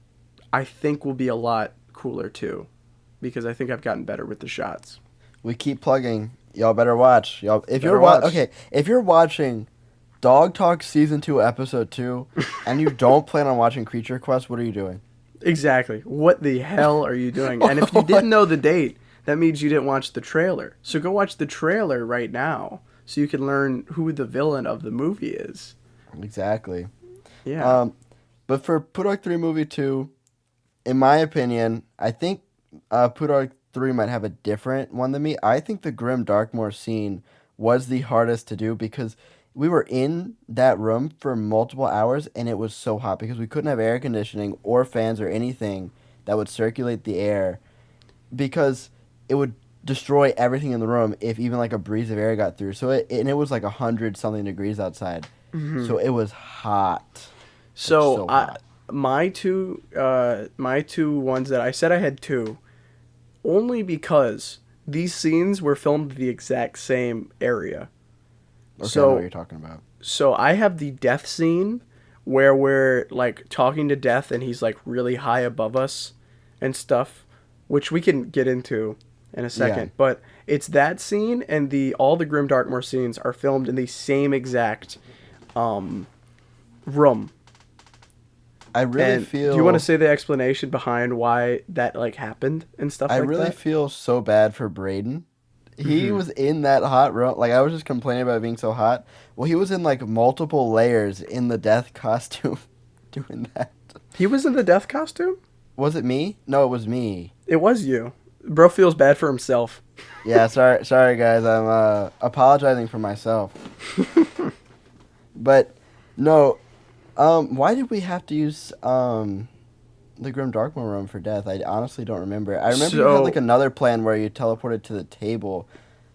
I think, will be a lot cooler too, because I think I've gotten better with the shots. We keep plugging. Y'all better watch. Y'all, if you're if you're watching Dawg Talk Season 2, Episode 2, and you don't plan on watching Creature Quest, what are you doing? Exactly. What the hell are you doing? And if you didn't know the date, that means you didn't watch the trailer. So go watch the trailer right now so you can learn who the villain of the movie is. Exactly. Yeah. But for Poodawg3 Movie 2, in my opinion, I think Poodawg3 might have a different one than me. I think the Grim Darkmoor scene was the hardest to do because we were in that room for multiple hours and it was so hot because we couldn't have air conditioning or fans or anything that would circulate the air because it would destroy everything in the room if even like a breeze of air got through. So it was like 100 something degrees outside. Mm-hmm. So it was hot. So hot. My two ones that I said I had two only because these scenes were filmed in the exact same area. Okay, so, I know what you're talking about. So I have the death scene where we're like talking to Death and he's like really high above us and stuff, which we can get into in a second. Yeah. But it's that scene and all the Grim Darkmoor scenes are filmed in the same exact room. I really feel. Do you want to say the explanation behind why that like happened and stuff like that? I really feel so bad for Braden. He was in that hot room. Like, I was just complaining about it being so hot. Well, he was in, like, multiple layers in the death costume doing that. He was in the death costume? Was it me? No, it was me. It was you. Bro feels bad for himself. Yeah, sorry, guys. I'm apologizing for myself. But, no. Why did we have to use the Grim Darkmoor room for Death? I honestly don't remember. I remember you had like another plan where you teleported to the table,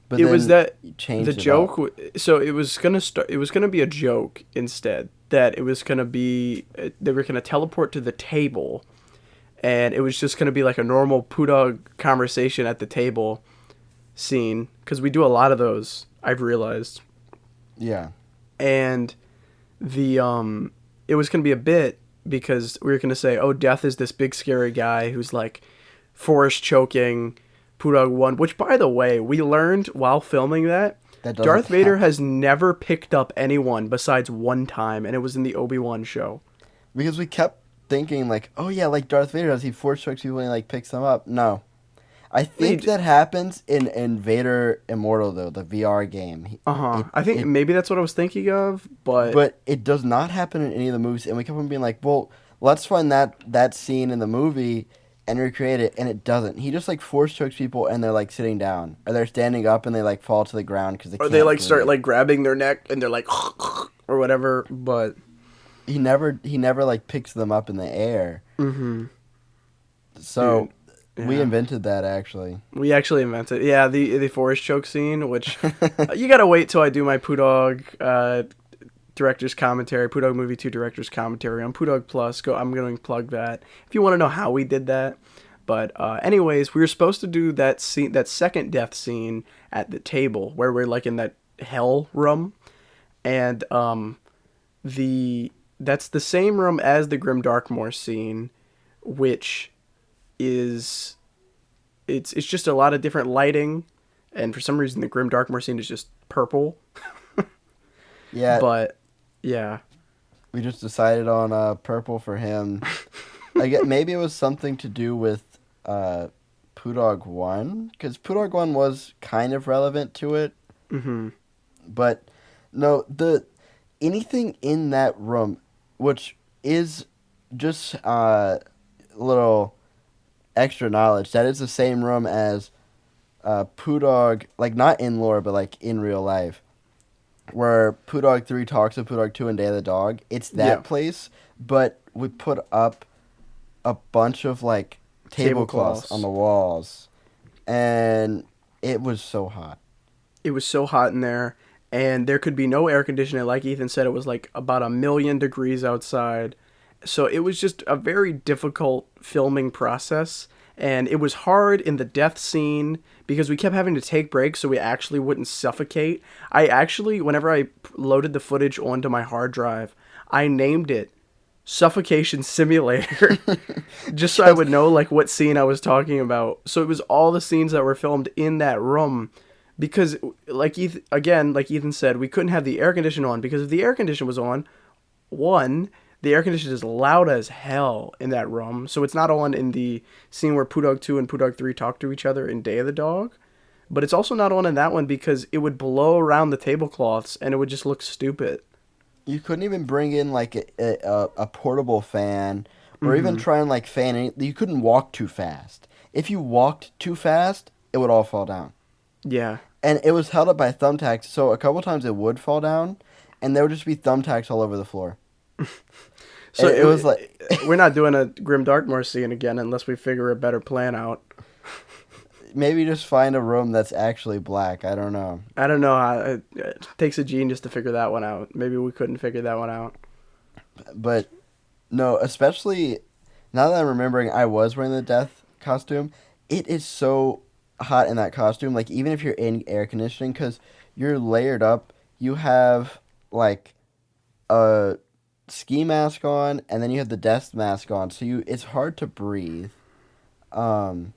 but then you changed the joke. So it was gonna start. It was gonna be a joke instead. That it was gonna be they were gonna teleport to the table, and it was just gonna be like a normal Poodawg conversation at the table scene because we do a lot of those. I've realized. Yeah. And it was gonna be a bit. Because we were going to say, oh, Death is this big scary guy who's like forest choking Poodawg 1. Which, by the way, we learned while filming that Darth Vader has never picked up anyone besides one time. And it was in the Obi-Wan show. Because we kept thinking like, oh yeah, like Darth Vader does. He force chokes people and he like picks them up. No. I think that happens in Vader Immortal, though, the VR game. I think maybe that's what I was thinking of, but... But it does not happen in any of the movies, and we kept on being like, well, let's find that scene in the movie and recreate it, and it doesn't. He just, like, force chokes people, and they're, like, sitting down. Or they're standing up, and they, like, fall to the ground because they can't Or they, like, start, like, grabbing their neck, and they're like, or whatever, but... He never, like, picks them up in the air. Mm-hmm. So... Dude. Yeah. We invented that, actually. We actually invented, yeah, the forest choke scene, which you gotta wait till I do my Poodawg director's commentary, Poodawg Movie 2 director's commentary on Poodawg Plus. I'm going to plug that if you want to know how we did that. But anyways, we were supposed to do that scene, that second death scene at the table where we're like in that hell room, and that's the same room as the Grim Darkmoor scene, which is it's just a lot of different lighting, and for some reason the Grim Darkmoor scene is just purple. Yeah. But yeah, We just decided on purple for him. I get maybe it was something to do with Poodawg 1, because Poodawg 1 was kind of relevant to it. mm-hmm. But no, anything in that room, which is just little extra knowledge, that is the same room as Poodawg, like not in lore, but like in real life, where Poodawg3 talks to Poodawg2 and Day of the Dog. It's that place, but we put up a bunch of like tablecloths on the walls, and it was so hot. It was so hot in there, and there could be no air conditioning. Like Ethan said, it was like about 1,000,000 degrees outside. So it was just a very difficult filming process. And it was hard in the death scene because we kept having to take breaks so we actually wouldn't suffocate. I actually, whenever I loaded the footage onto my hard drive, I named it Suffocation Simulator just so I would know like what scene I was talking about. So it was all the scenes that were filmed in that room. Because, like Ethan said, we couldn't have the air conditioner on, because if the air conditioner was on, the air conditioner is loud as hell in that room. So it's not on in the scene where Poodawg2 and Poodawg3 talk to each other in Day of the Dog. But it's also not on in that one because it would blow around the tablecloths and it would just look stupid. You couldn't even bring in like a portable fan, or even try and like fan it. You couldn't walk too fast. If you walked too fast, it would all fall down. Yeah. And it was held up by thumbtacks, so a couple times it would fall down, and there would just be thumbtacks all over the floor. So it was like we're not doing a Grim Darkmoor scene again unless we figure a better plan out. Maybe just find a room that's actually black. I don't know. It takes a genius to figure that one out. Maybe we couldn't figure that one out. But no, especially now that I'm remembering, I was wearing the death costume. It is so hot in that costume. Like even if you're in air conditioning, because you're layered up, you have like a ski mask on, and then you have the death mask on, so it's hard to breathe, and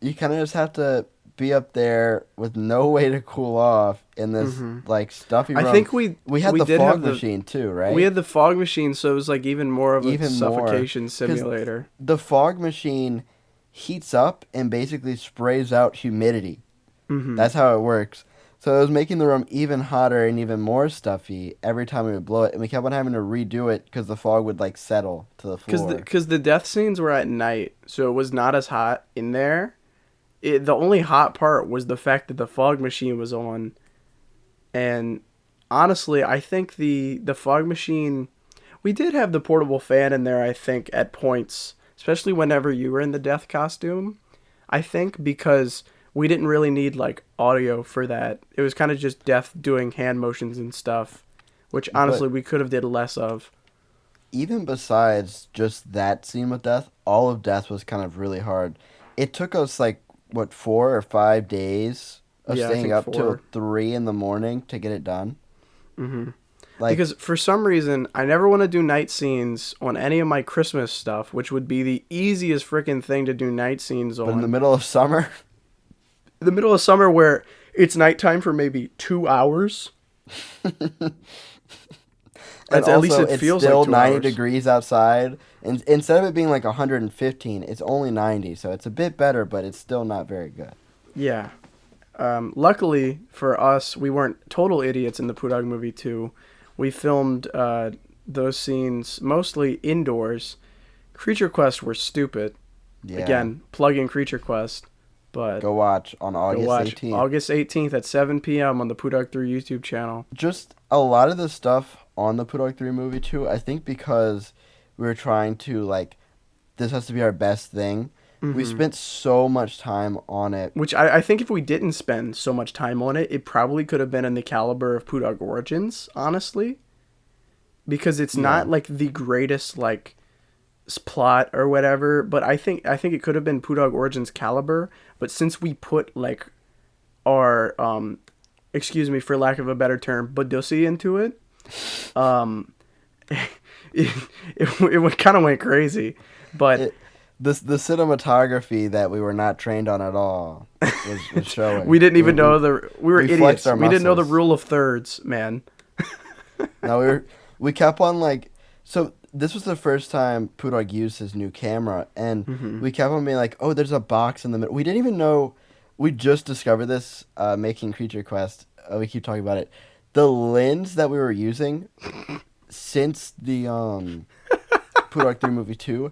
you kind of just have to be up there with no way to cool off in this like stuffy room. I think we had the did fog have machine too, right? We had the fog machine, so it was like even more of a suffocation more, simulator. The fog machine heats up and basically sprays out humidity. That's how it works. So it was making the room even hotter and even more stuffy every time we would blow it, and we kept on having to redo it because the fog would like settle to the floor. Because the death scenes were at night, so it was not as hot in there. The only hot part was the fact that the fog machine was on, and honestly, I think the fog machine, we did have the portable fan in there. I think at points, especially whenever you were in the death costume, I think because we didn't really need like audio for that. It was kind of just Death doing hand motions and stuff, which honestly we could have did less of. Even besides just that scene with Death, all of Death was kind of really hard. It took us like 4 or 5 days of staying up till 3 a.m. to get it done. Because for some reason I never want to do night scenes on any of my Christmas stuff, which would be the easiest freaking thing to do night scenes on. But in the middle of summer. The middle of summer where it's nighttime for maybe 2 hours. And at least it feels like 2 hours. It's still 90 degrees outside. And instead of it being like 115, it's only 90. So it's a bit better, but it's still not very good. Yeah. Luckily for us, we weren't total idiots in the Poodawg movie 2. We filmed those scenes mostly indoors. Creature Quest were stupid. Yeah. Again, plug in Creature Quest. But go watch on August 18th. August 18th at 7 p.m. on the Poodawg3 YouTube channel. Just a lot of the stuff on the Poodawg3 movie too, I think because we were trying to like, this has to be our best thing. We spent so much time on it. Which I think if we didn't spend so much time on it, it probably could have been in the caliber of Poodawg Origins, honestly. Because it's not like the greatest like plot or whatever, but I think it could have been Poodawg Origins Caliber, but since we put like our excuse me for lack of a better term, Badussy into it, um it kind of went crazy. But the cinematography that we were not trained on at all was showing. we didn't even know we were idiots. Our We didn't know the muscles. rule of thirds, man. No, we kept on like, so this was the first time Poodawg used his new camera, and we kept on being like, oh, there's a box in the middle. We didn't even know. We just discovered this making Creature Quest. We keep talking about it. The lens that we were using since the Poodawg3 Movie 2,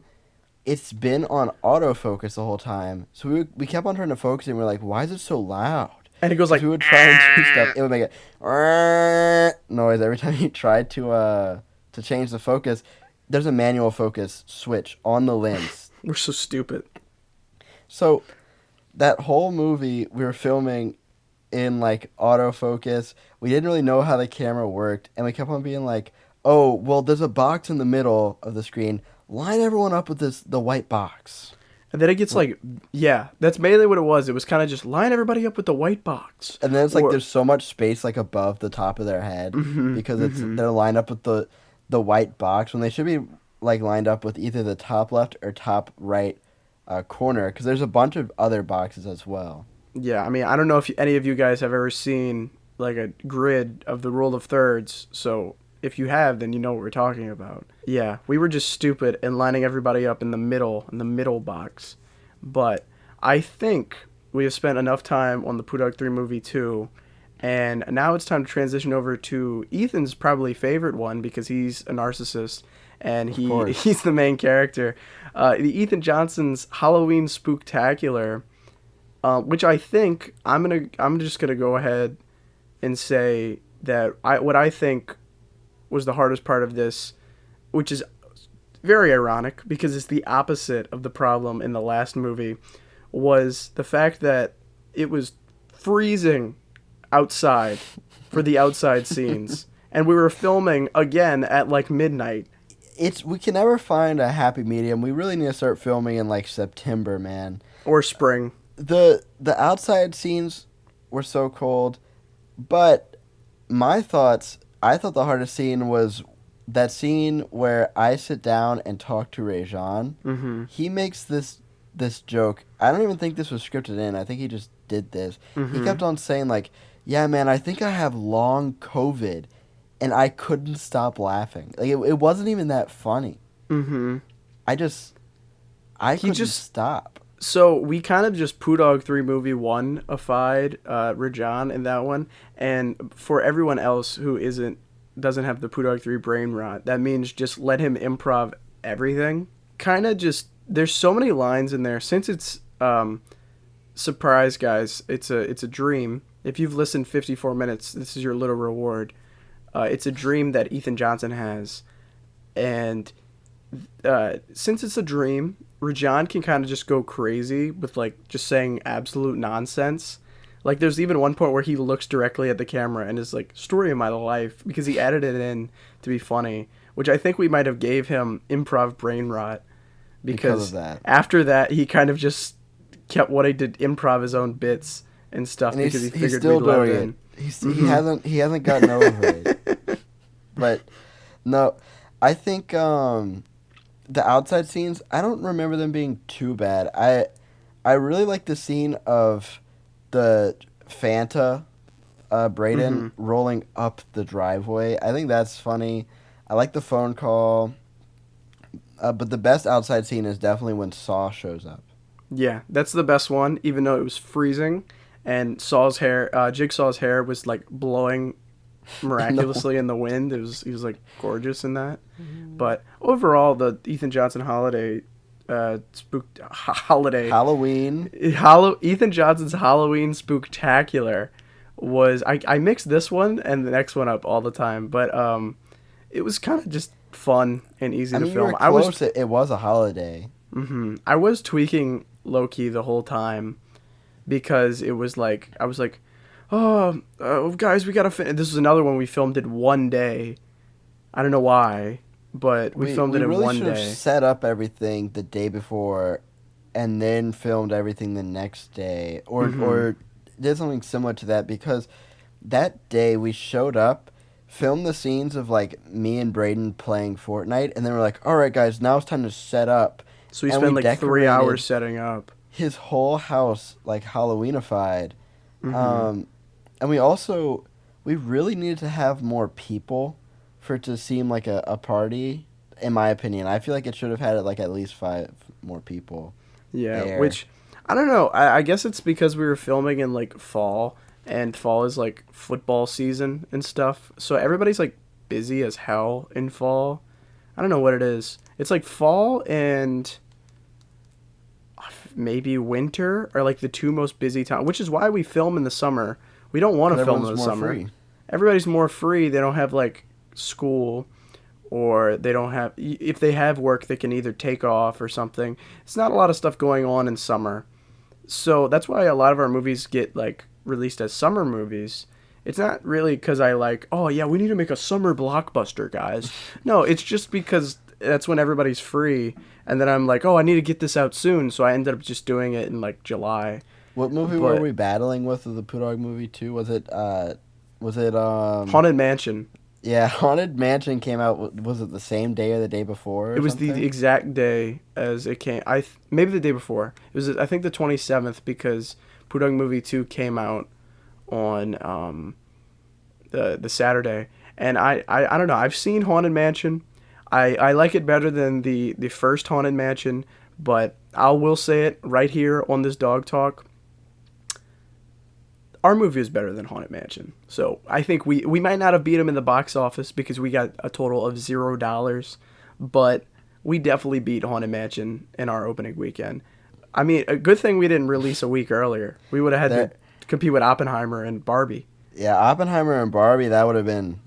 it's been on autofocus the whole time. So we kept on trying to focus, and we're like, why is it so loud? And it goes like, We would try and do stuff. It would make a noise every time you tried to change the focus. There's a manual focus switch on the lens. we're so stupid. So that whole movie we were filming in like autofocus. We didn't really know how the camera worked, and we kept on being like, "Oh, well, there's a box in the middle of the screen. Line everyone up with the white box." And then it gets like, yeah, that's mainly what it was. It was kind of just line everybody up with the white box. And then it's like there's so much space like above the top of their head because they're lined up with the white box when they should be like lined up with either the top left or top right corner, because there's a bunch of other boxes as well. Yeah, I mean, I don't know if any of you guys have ever seen like a grid of the rule of thirds. So if you have, then you know what we're talking about. Yeah, we were just stupid and lining everybody up in the middle box. But I think we have spent enough time on the Poodawg3 Movie 2, and now it's time to transition over to Ethan's probably favorite one because he's a narcissist and he's the main character. The Ethan Johnson's Halloween Spooktacular, which I think I'm just gonna go ahead and say that what I think was the hardest part of this, which is very ironic because it's the opposite of the problem in the last movie, was the fact that it was freezing outside for the outside scenes, and we were filming again at like midnight. We can never find a happy medium. We really need to start filming in like September, man. Or spring. The outside scenes were so cold, but I thought the hardest scene was that scene where I sit down and talk to Rajan. Mm-hmm. He makes this joke. I don't even think this was scripted in. I think he just did this. Mm-hmm. He kept on saying like, "Yeah, man, I think I have long COVID," and I couldn't stop laughing. Like it wasn't even that funny. Mm-hmm. I couldn't stop. So we kind of just Poodawg3 Movie 1-ified Rajan in that one, and for everyone else who doesn't have the Poodawg3 brain rot, that means just let him improv everything. Kind of just, there's so many lines in there. Since it's surprise, guys, it's a dream. If you've listened 54 minutes, this is your little reward. It's a dream that Ethan Johnson has, and since it's a dream, Rajan can kind of just go crazy with like just saying absolute nonsense. Like there's even one point where he looks directly at the camera and is like, "Story of my life," because he added it in to be funny, which I think we might have gave him improv brain rot because of that. After that he kind of just kept wanting to improv his own bits and stuff And because he he's figured still we'd let doing it it. in. He hasn't gotten over it. But no, I think the outside scenes, I don't remember them being too bad. I really like the scene of the Fanta Brayden rolling up the driveway. I think that's funny. I like the phone call. But the best outside scene is definitely when Saw shows up. Yeah, that's the best one, even though it was freezing and Jigsaw's hair was like blowing miraculously in the wind. He was like gorgeous in that. But overall, the Ethan Johnson holiday Halloween. Ethan Johnson's Halloween Spooktacular was, I mixed this one and the next one up all the time, but it was kind of just fun and easy to film. You were close. It was a holiday. I was tweaking low key the whole time because it was like I was like, oh guys, we gotta finish. This was another one we filmed in one day. I don't know why, but we filmed it in really one should have day. set up everything the day before, and then filmed everything the next day, or did something similar to that, because that day we showed up, filmed the scenes of like me and Braden playing Fortnite, and then we're like, all right guys, now it's time to set up. So we And spent we like 3 hours decorated setting up. his whole house like Halloweenified. Mm-hmm. And we really needed to have more people for it to seem like a party, in my opinion. I feel like it should have had like at least 5 more people. Yeah, there. which I don't know. I guess it's because we were filming in like fall, and fall is like football season and stuff. So everybody's like busy as hell in fall. I don't know what it is. It's like fall and maybe winter are like the 2 most busy times, which is why we film in the summer. We don't want to film in the summer. Free. Everybody's more free. They don't have like school, or they don't have, if they have work, they can either take off or something. It's not a lot of stuff going on in summer. So that's why a lot of our movies get like released as summer movies. It's not really because I like, oh yeah, we need to make a summer blockbuster, guys. No, it's just because that's when everybody's free. And then I'm like, oh, I need to get this out soon. So I ended up just doing it in like July. What movie were we battling with the Poodawg movie too? Was it Haunted Mansion? Yeah, Haunted Mansion came out. Was it the same day or the day before? It was the exact day as it came. Maybe the day before. It was, I think, the 27th, because Poodawg Movie 2 came out on the Saturday. And I don't know. I've seen Haunted Mansion. I like it better than the first Haunted Mansion, but I will say it right here on this Dawg Talk. Our movie is better than Haunted Mansion. So I think we might not have beat them in the box office because we got a total of $0, but we definitely beat Haunted Mansion in our opening weekend. I mean, a good thing we didn't release a week earlier. We would have had to compete with Oppenheimer and Barbie. Yeah, Oppenheimer and Barbie, that would have been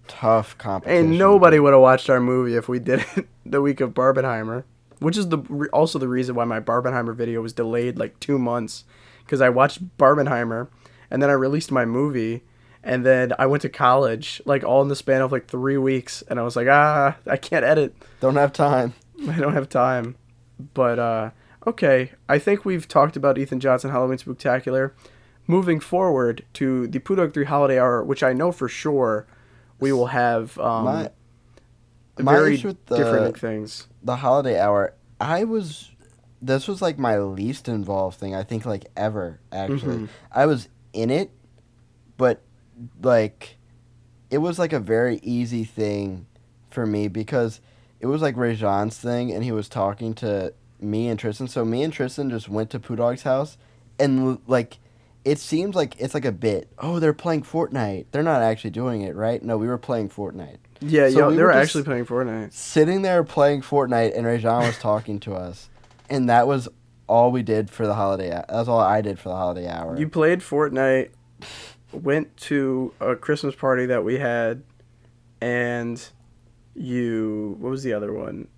tough competition. And nobody would have watched our movie if we did it the week of Barbenheimer, which is also the reason why my Barbenheimer video was delayed like 2 months. Because I watched Barbenheimer, and then I released my movie, and then I went to college, like all in the span of like 3 weeks, and I was like, I can't edit. Don't have time. I don't have time. But, okay, I think we've talked about Ethan Johnson Halloween Spooktacular. Moving forward to the Poodawg3 Holiday Hour, which I know for sure we will have very different things. The Holiday Hour, this was like my least involved thing, I think, like ever, actually. Mm-hmm. I was in it, but like it was like a very easy thing for me because it was like Rajan's thing, and he was talking to me and Tristan. So me and Tristan just went to Poodawg's house, and like it seems like it's like a bit. Oh, they're playing Fortnite. They're not actually doing it, right? No, we were playing Fortnite. Yeah, so they were actually playing Fortnite. Sitting there playing Fortnite, and Rajan was talking to us. And that was all we did for the holiday. That's all I did for the holiday hour. You played Fortnite, went to a Christmas party that we had, and what was the other one?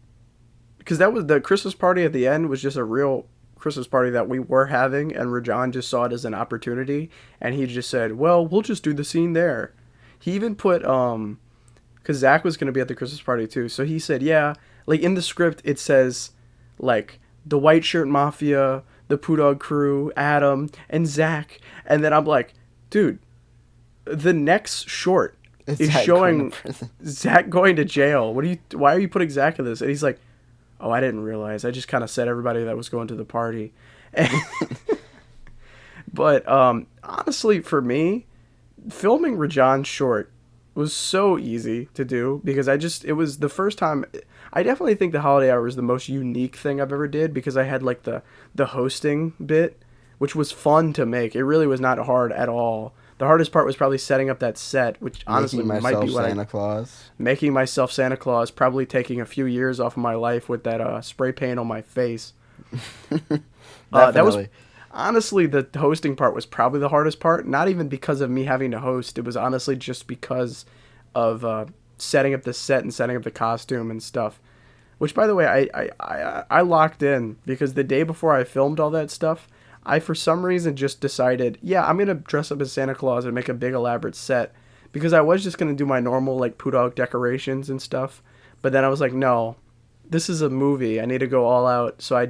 Because that was the Christmas party at the end was just a real Christmas party that we were having, and Rajan just saw it as an opportunity, and he just said, well, we'll just do the scene there. He even put, because Zach was going to be at the Christmas party too, so he said, yeah, like in the script it says, like, the White Shirt Mafia, the Poodawg crew, Adam, and Zach. And then I'm like, dude, the next short is showing Zach going to jail. Why are you putting Zach in this? And he's like, oh, I didn't realize. I just kind of said everybody that was going to the party. But honestly, for me, filming Rajan's short was so easy to do because it was the first time. I definitely think the holiday hour was the most unique thing I've ever did because I had like the hosting bit, which was fun to make. It really was not hard at all. The hardest part was probably setting up that set, which honestly might be what Santa Claus. Making myself Santa Claus, probably taking a few years off of my life with that spray paint on my face. That was honestly the hosting part was probably the hardest part. Not even because of me having to host. It was honestly just because of setting up the set and setting up the costume and stuff. Which, by the way, I locked in because the day before I filmed all that stuff, I, for some reason, just decided, yeah, I'm going to dress up as Santa Claus and make a big elaborate set because I was just going to do my normal, like, Poodawg decorations and stuff. But then I was like, no, this is a movie. I need to go all out. So I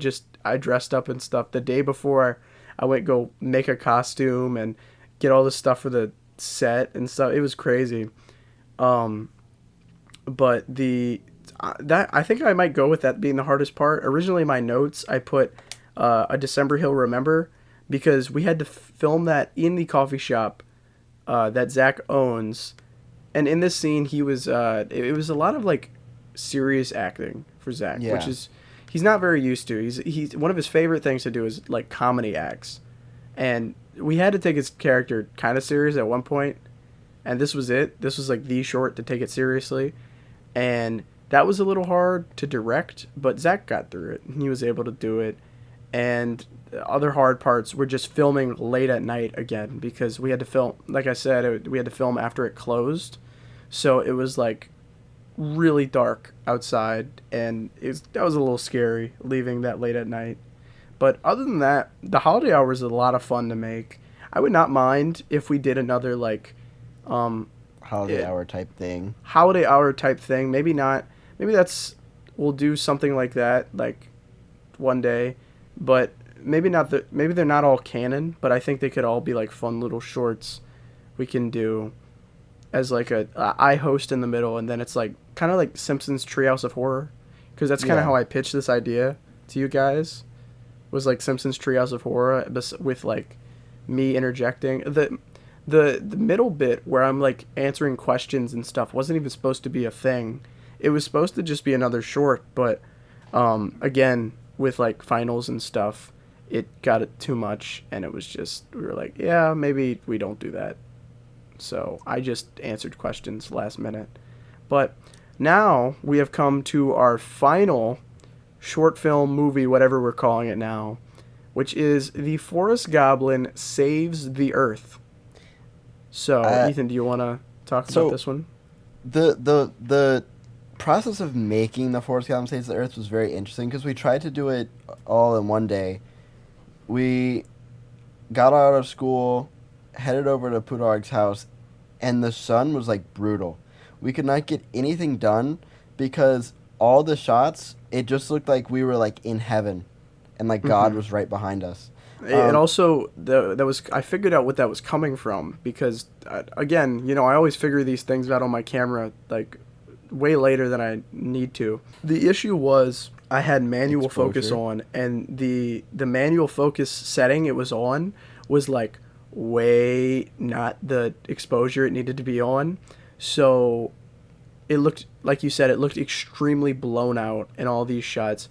dressed up and stuff. The day before, I went go make a costume and get all this stuff for the set and stuff. It was crazy. But that I think I might go with that being the hardest part. Originally, my notes I put a December He'll Remember, because we had to film that in the coffee shop that Zach owns, and in this scene he was it was a lot of like serious acting for Zach, which is he's not very used to. He's one of his favorite things to do is like comedy acts, and we had to take his character kind of serious at one point, and this was it. This was like the short to take it seriously, and that was a little hard to direct, but Zach got through it. He was able to do it, and the other hard parts were just filming late at night again, because we had to film, like I said, we had to film after it closed, so it was like really dark outside, and that was a little scary leaving that late at night. But other than that, the holiday hour is a lot of fun to make. I would not mind if we did another like holiday hour type thing. Holiday hour type thing. Maybe not. Maybe we'll do something like that like one day, but maybe not. Maybe they're not all canon, but I think they could all be like fun little shorts we can do as like I host in the middle, and then it's like kind of like Simpsons Treehouse of Horror, because that's kind of how I pitched this idea to you guys. Was like Simpsons Treehouse of Horror with like me interjecting. The middle bit where I'm like answering questions and stuff wasn't even supposed to be a thing. It was supposed to just be another short, but again, with like finals and stuff, it got it too much, and it was just, we were like, yeah, maybe we don't do that. So I just answered questions last minute. But now we have come to our final short film movie, whatever we're calling it now, which is The Forest Goblin Saves the Earth. So, Ethan, do you want to talk about this one? The process of making The Forest Goblin Saves the Earth was very interesting, because we tried to do it all in one day. We got out of school, headed over to Poodawg's house, and the sun was like brutal. We could not get anything done because all the shots, it just looked like we were like in heaven, and like God was right behind us. And also, I figured out what that was coming from, because again, you know, I always figure these things out on my camera like way later than I need to. The issue was I had manual focus on, and the manual focus setting it was on was like way not the exposure it needed to be on. So it looked, like you said, it looked extremely blown out in all these shots.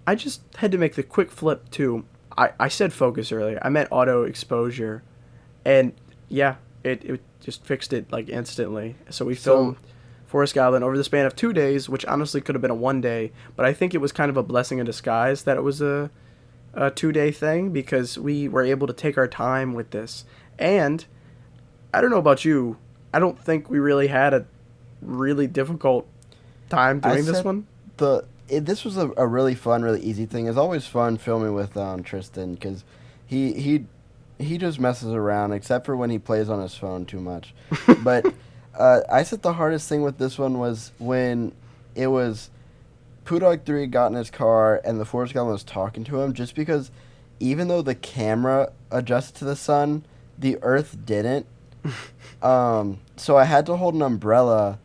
I just had to make the quick flip to, I said focus earlier. I meant auto exposure. And yeah, it just fixed it like instantly. So we filmed Forest Goblin over the span of 2 days, which honestly could have been a 1 day, but I think it was kind of a blessing in disguise that it was a 2-day thing, because we were able to take our time with this. And I don't know about you, I don't think we really had a really difficult time doing this one. This was a really fun, really easy thing. It's always fun filming with Tristan, because he just messes around, except for when he plays on his phone too much. But I said the hardest thing with this one was when it was Poodawg3 got in his car and the Forest Goblin was talking to him, just because even though the camera adjusted to the sun, the Earth didn't. So I had to hold an umbrella,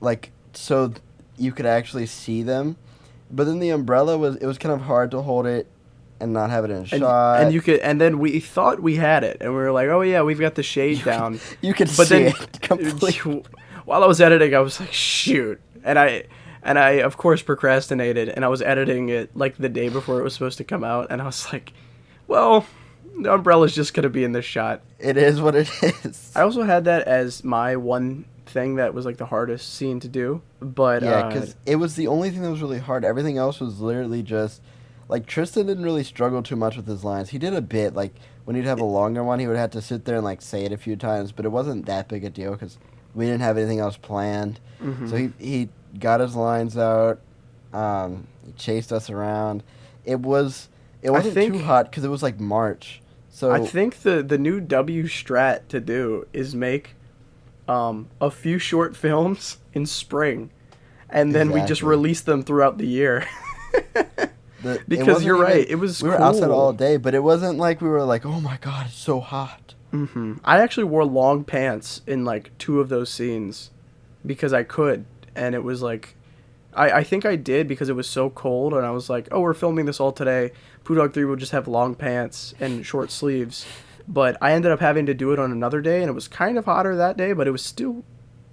like, so you could actually see them. But then the umbrella was kind of hard to hold it and not have it in shot. And then we thought we had it, and we were like, oh yeah, we've got the shade down. You could see it completely. While I was editing, I was like, shoot. And I of course procrastinated, and I was editing it like the day before it was supposed to come out, and I was like, well, the umbrella's just gonna be in this shot. It is what it is. I also had that as my one thing that was like the hardest scene to do, but yeah, because it was the only thing that was really hard. Everything else was literally just like, Tristan didn't really struggle too much with his lines. He did a bit, like when he'd have a longer one, he would have to sit there and like say it a few times, but it wasn't that big a deal because we didn't have anything else planned. So he got his lines out. He chased us around. It wasn't too hot because it was like March. So I think the new W strat to do is make a few short films in spring, and then we just released them throughout the year. Because you're right, it was we cool. were outside all day, but it wasn't like we were like, oh my god, it's so hot. I actually wore long pants in like 2 of those scenes because I could, and it was like, I think I did because it was so cold, and I was like, oh, we're filming this all today. Poodawg3 will just have long pants and short sleeves. But I ended up having to do it on another day, and it was kind of hotter that day, but it was still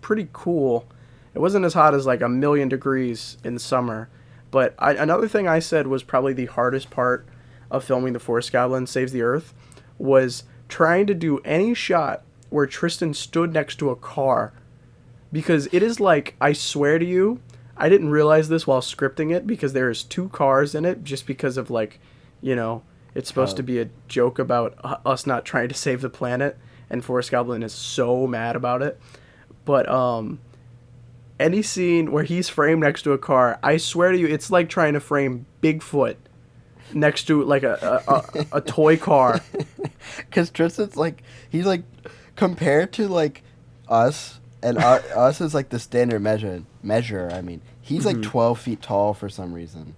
pretty cool. It wasn't as hot as like 1,000,000 degrees in summer. But another thing I said was probably the hardest part of filming The Forest Goblin Saves the Earth was trying to do any shot where Tristan stood next to a car. Because it is like, I swear to you, I didn't realize this while scripting it because there's 2 cars in it just because of like, you know, it's supposed to be a joke about us not trying to save the planet, and Forest Goblin is so mad about it. But any scene where he's framed next to a car, I swear to you, it's like trying to frame Bigfoot next to like a toy car. Because Tristan's like, he's like, compared to like us, and us is like the standard measure. I mean, he's like 12 feet tall for some reason.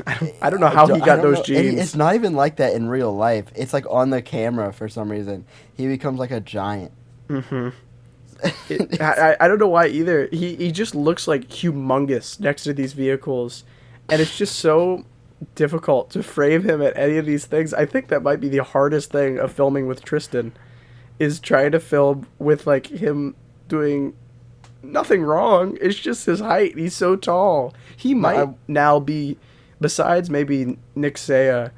I don't know how he got those genes. It's not even like that in real life. It's like on the camera for some reason. He becomes like a giant. I don't know why either. He just looks like humongous next to these vehicles, and it's just so difficult to frame him at any of these things. I think that might be the hardest thing of filming with Tristan, is trying to film with like him doing nothing wrong. It's just his height. He's so tall. He might now be, besides maybe Nick Saya,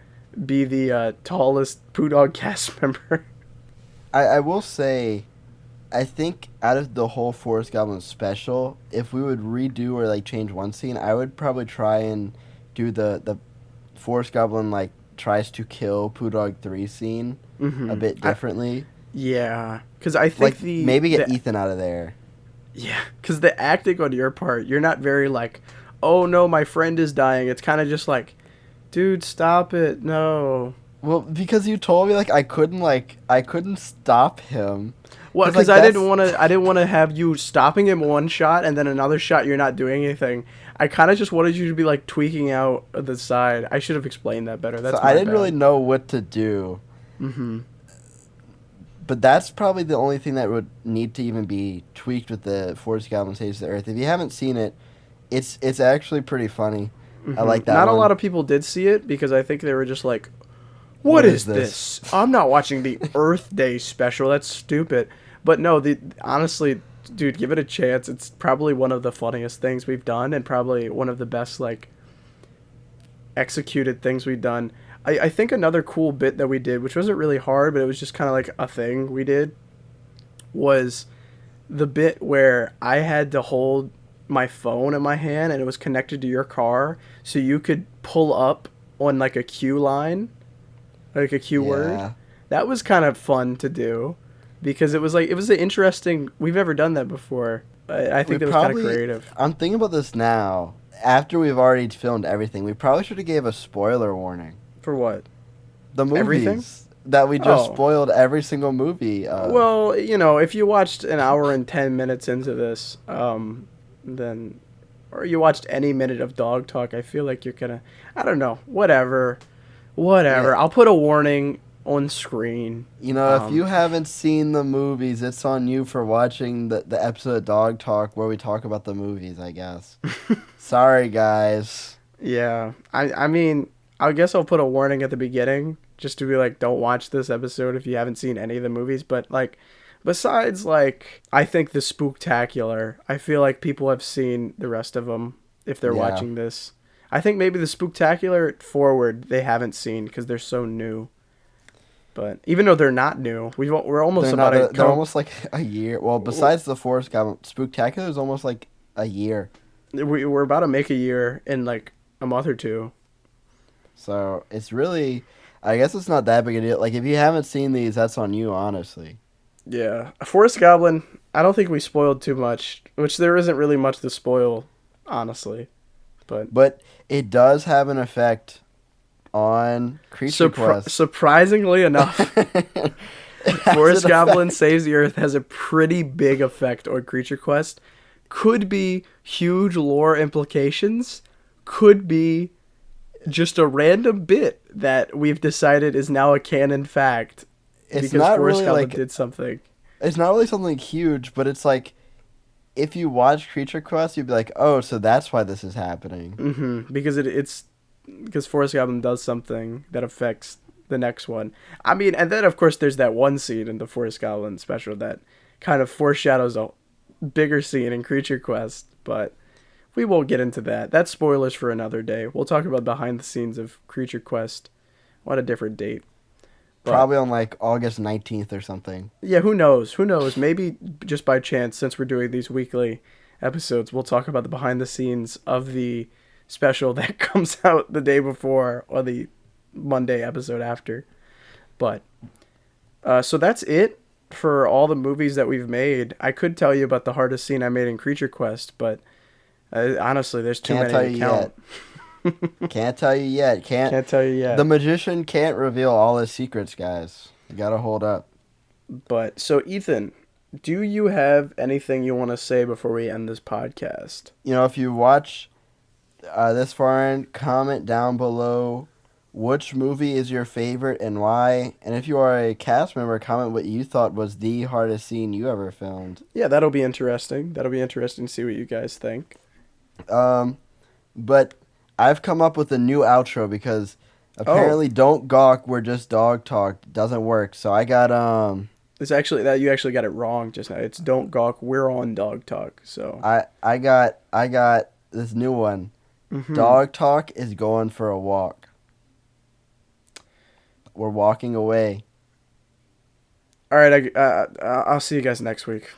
be the tallest Poodawg cast member. I will say, I think out of the whole Forest Goblin special, if we would redo or like change one scene, I would probably try and do the Forest Goblin like tries to kill Poodawg3 scene a bit differently. Yeah, because I think like, maybe get Ethan out of there. Yeah, because the acting on your part, you're not very like, oh no, my friend is dying. It's kind of just like, dude, stop it, no. Well, because you told me like I couldn't stop him. Well, because like, I didn't want to have you stopping him one shot and then another shot you're not doing anything. I kind of just wanted you to be like tweaking out the side. I should have explained that better. That's so I didn't really know what to do. But that's probably the only thing that would need to even be tweaked with the Forest Goblin Saves the Earth. If you haven't seen it, it's actually pretty funny. I like that. Not a lot of people did see it because I think they were just like, what is this? I'm not watching the Earth Day special. That's stupid. But no, honestly, dude, give it a chance. It's probably one of the funniest things we've done and probably one of the best like executed things we've done. I think another cool bit that we did, which wasn't really hard, but it was just kind of like a thing we did, was the bit where I had to hold my phone in my hand and it was connected to your car so you could pull up on like a cue line, like a cue word. That was kind of fun to do because it was an interesting, we've never done that before. I think that was kind of creative. I'm thinking about this now. After we've already filmed everything, we probably should have gave a spoiler warning. For what? The movies. Everything? That we just spoiled every single movie. Well, you know, if you watched an hour and 10 minutes into this, then, or you watched any minute of Dawg Talk, I feel like you're gonna, I don't know, whatever. Yeah. I'll put a warning on screen. You know, if you haven't seen the movies, it's on you for watching the episode of Dawg Talk where we talk about the movies, I guess. Sorry, guys. Yeah, I mean, I guess I'll put a warning at the beginning just to be like, don't watch this episode if you haven't seen any of the movies. But like, besides like, I think the Spooktacular, I feel like people have seen the rest of them if they're watching this. I think maybe the Spooktacular forward they haven't seen because they're so new. But even though they're not new, we're almost they're almost like a year. Well, besides the Forest Goblin, Spooktacular is almost like a year. We're about to make a year in like a month or two. So it's really, I guess it's not that big a deal. Like if you haven't seen these, that's on you, honestly. Yeah, Forest Goblin. I don't think we spoiled too much, which there isn't really much to spoil, honestly. But it does have an effect on Creature Quest. Surprisingly enough, Forest Goblin Saves the Earth has a pretty big effect on Creature Quest could be huge lore implications, could be just a random bit that we've decided is now a canon fact It's because not Forrest really Gump like did something. it's not really something huge, but it's like if you watch Creature Quest, you'd be like, oh, so that's why this is happening. Because it's because Forrest Gump does something that affects the next one. I mean, and then of course there's that one scene in the Forrest Gump special that kind of foreshadows a bigger scene in Creature Quest, but we won't get into that. That's spoilers for another day. We'll talk about behind the scenes of Creature Quest on a different date. But, Probably on like August 19th or something. yeah, who knows? Who knows? Maybe just by chance, since we're doing these weekly episodes, we'll talk about the behind the scenes of the special that comes out the day before or the Monday episode after. But so that's it for all the movies that we've made. I could tell you about the hardest scene I made in Creature Quest, but honestly, there's too Can't many tell to you count. Can't tell you yet. Can't tell you yet. The magician can't reveal all his secrets, guys. You gotta hold up. But so Ethan, do you have anything you want to say before we end this podcast? You know, if you watch this far in, comment down below which movie is your favorite and why. And if you are a cast member, comment what you thought was the hardest scene you ever filmed. Yeah, that'll be interesting. That'll be interesting to see what you guys think. But I've come up with a new outro because apparently Don't Gawk, We're Just Dawg Talk doesn't work. So I got It's actually that you actually got it wrong just now. It's Don't Gawk, We're on Dawg Talk. So I got this new one. Dawg Talk is going for a walk. We're walking away. all right, I'll see you guys next week.